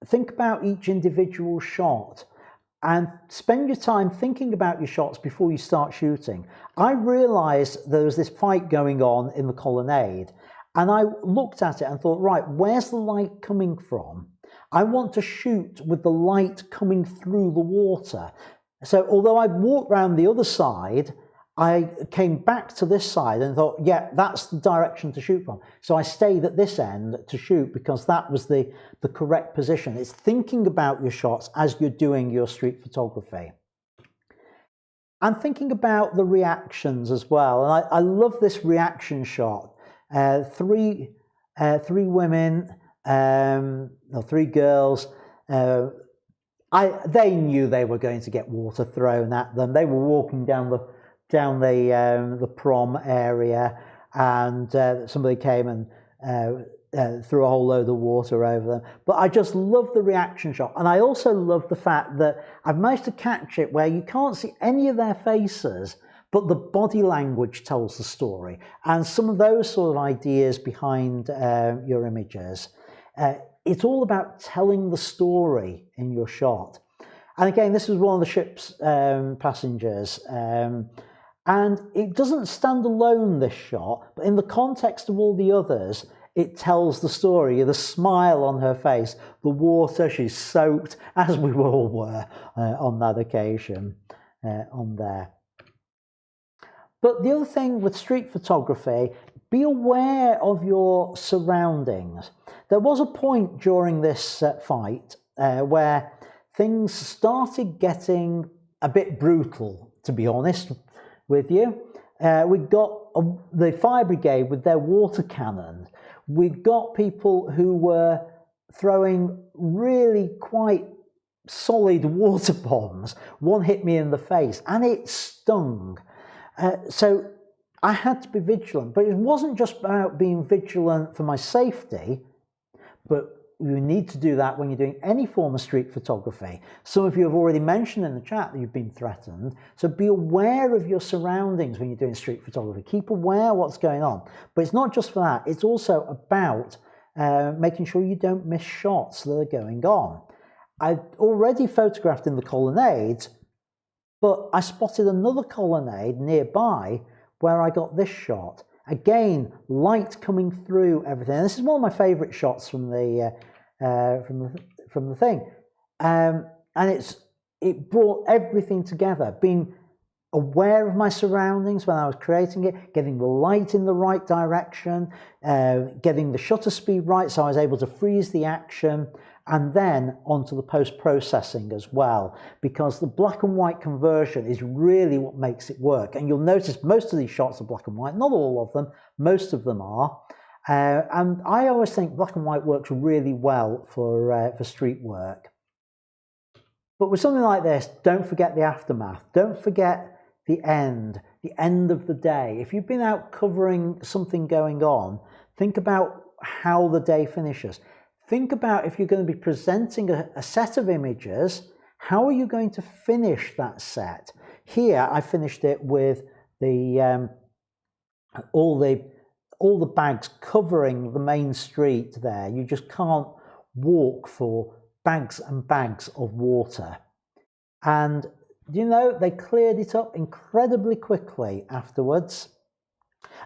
Speaker 1: think about each individual shot and spend your time thinking about your shots before you start shooting. I realized there was this fight going on in the colonnade, and I looked at it and thought, right, where's the light coming from? I want to shoot with the light coming through the water. So although I walked around the other side, I came back to this side and thought, yeah, that's the direction to shoot from. So I stayed at this end to shoot because that was the correct position. It's thinking about your shots as you're doing your street photography. And thinking about the reactions as well. And I love this reaction shot. Three women, or three girls, they knew they were going to get water thrown at them. They were walking down the prom area, and somebody came and threw a whole load of water over them. But I just love the reaction shot, and I also love the fact that I've managed to catch it where you can't see any of their faces, but the body language tells the story, and some of those sort of ideas behind your images. It's all about telling the story in your shot. And again, this was one of the ship's passengers. And it doesn't stand alone, this shot, but in the context of all the others, it tells the story. The smile on her face, the water, she's soaked, as we all were on that occasion on there. But the other thing with street photography, be aware of your surroundings. There was a point during this fight where things started getting a bit brutal, to be honest with you. We got the fire brigade with their water cannon. We got people who were throwing really quite solid water bombs. One hit me in the face and it stung. So I had to be vigilant, but it wasn't just about being vigilant for my safety, but you need to do that when you're doing any form of street photography. Some of you have already mentioned in the chat that you've been threatened. So be aware of your surroundings when you're doing street photography. Keep aware of what's going on. But it's not just for that. It's also about making sure you don't miss shots that are going on. I'd already photographed in the colonnades, but I spotted another colonnade nearby where I got this shot. Again, light coming through everything. And this is one of my favourite shots from the thing, and it brought everything together. Being aware of my surroundings when I was creating it, getting the light in the right direction, getting the shutter speed right so I was able to freeze the action, and then onto the post-processing as well, because the black and white conversion is really what makes it work. And you'll notice most of these shots are black and white, not all of them, most of them are. And I always think black and white works really well for street work. But with something like this, don't forget the aftermath. Don't forget the end of the day. If you've been out covering something going on, think about how the day finishes. Think about if you're going to be presenting a set of images, how are you going to finish that set? Here, I finished it with the all the bags covering the main street there. You just can't walk for bags and bags of water. And you know, they cleared it up incredibly quickly afterwards.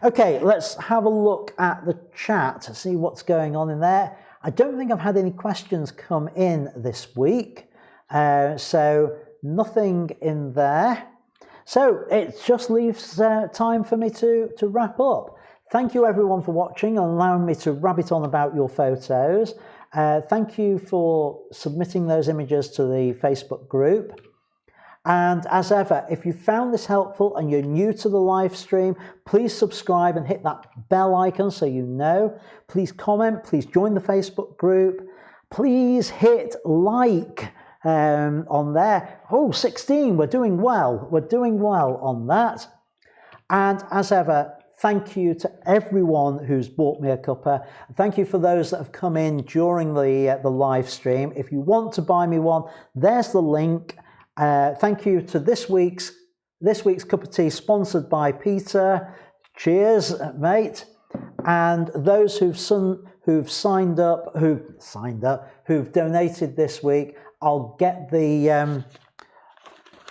Speaker 1: Okay, let's have a look at the chat to see what's going on in there. I don't think I've had any questions come in this week, so nothing in there. So it just leaves time for me to wrap up. Thank you everyone for watching and allowing me to rabbit on about your photos. Thank you for submitting those images to the Facebook group. And as ever, if you found this helpful and you're new to the live stream, please subscribe and hit that bell icon so you know. Please comment, please join the Facebook group. Please hit like on there. Oh, 16, we're doing well. We're doing well on that. And as ever, thank you to everyone who's bought me a cuppa. Thank you for those that have come in during the live stream. If you want to buy me one, there's the link. Thank you to this week's cup of tea sponsored by Peter. Cheers, mate. And those who've signed up, who've donated this week, I'll get the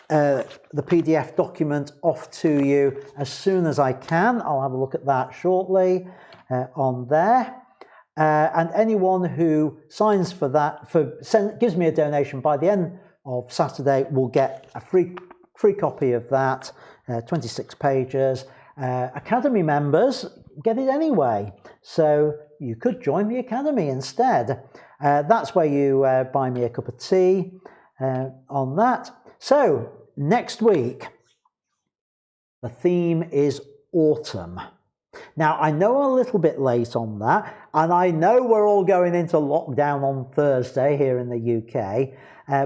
Speaker 1: PDF document off to you as soon as I can. I'll have a look at that shortly on there. And anyone who signs for that, gives me a donation by the end of Saturday, will get a free copy of that, 26 pages. Academy members get it anyway, so you could join the Academy instead. That's where you buy me a cup of tea on that. So next week, the theme is autumn. Now, I know I'm a little bit late on that, and I know we're all going into lockdown on Thursday here in the UK,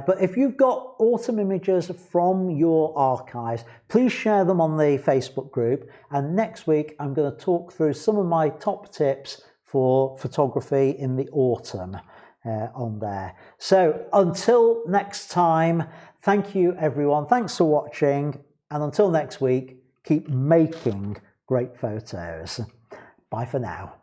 Speaker 1: but if you've got autumn images from your archives, please share them on the Facebook group, and next week I'm going to talk through some of my top tips for photography in the autumn on there. So until next time, thank you everyone, thanks for watching, and until next week, keep making great photos. Bye for now.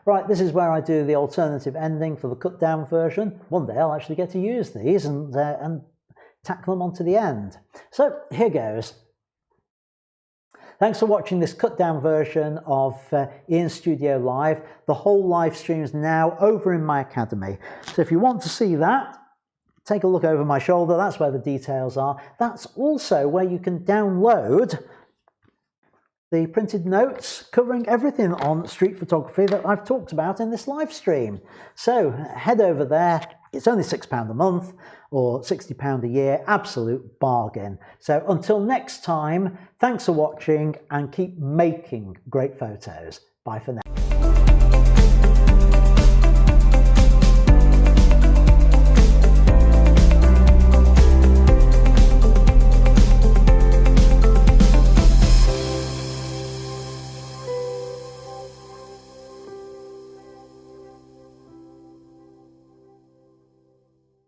Speaker 1: Right, this is where I do the alternative ending for the cut down version. One day I'll actually get to use these and tackle them onto the end. So here goes. Thanks for watching this cut down version of Ian Studio Live. The whole live stream is now over in my Academy. So if you want to see that, take a look over my shoulder. That's where the details are. That's also where you can download the printed notes covering everything on street photography that I've talked about in this live stream. So head over there. It's only £6 a month or £60 a year, absolute bargain. So until next time, thanks for watching and keep making great photos. Bye for now.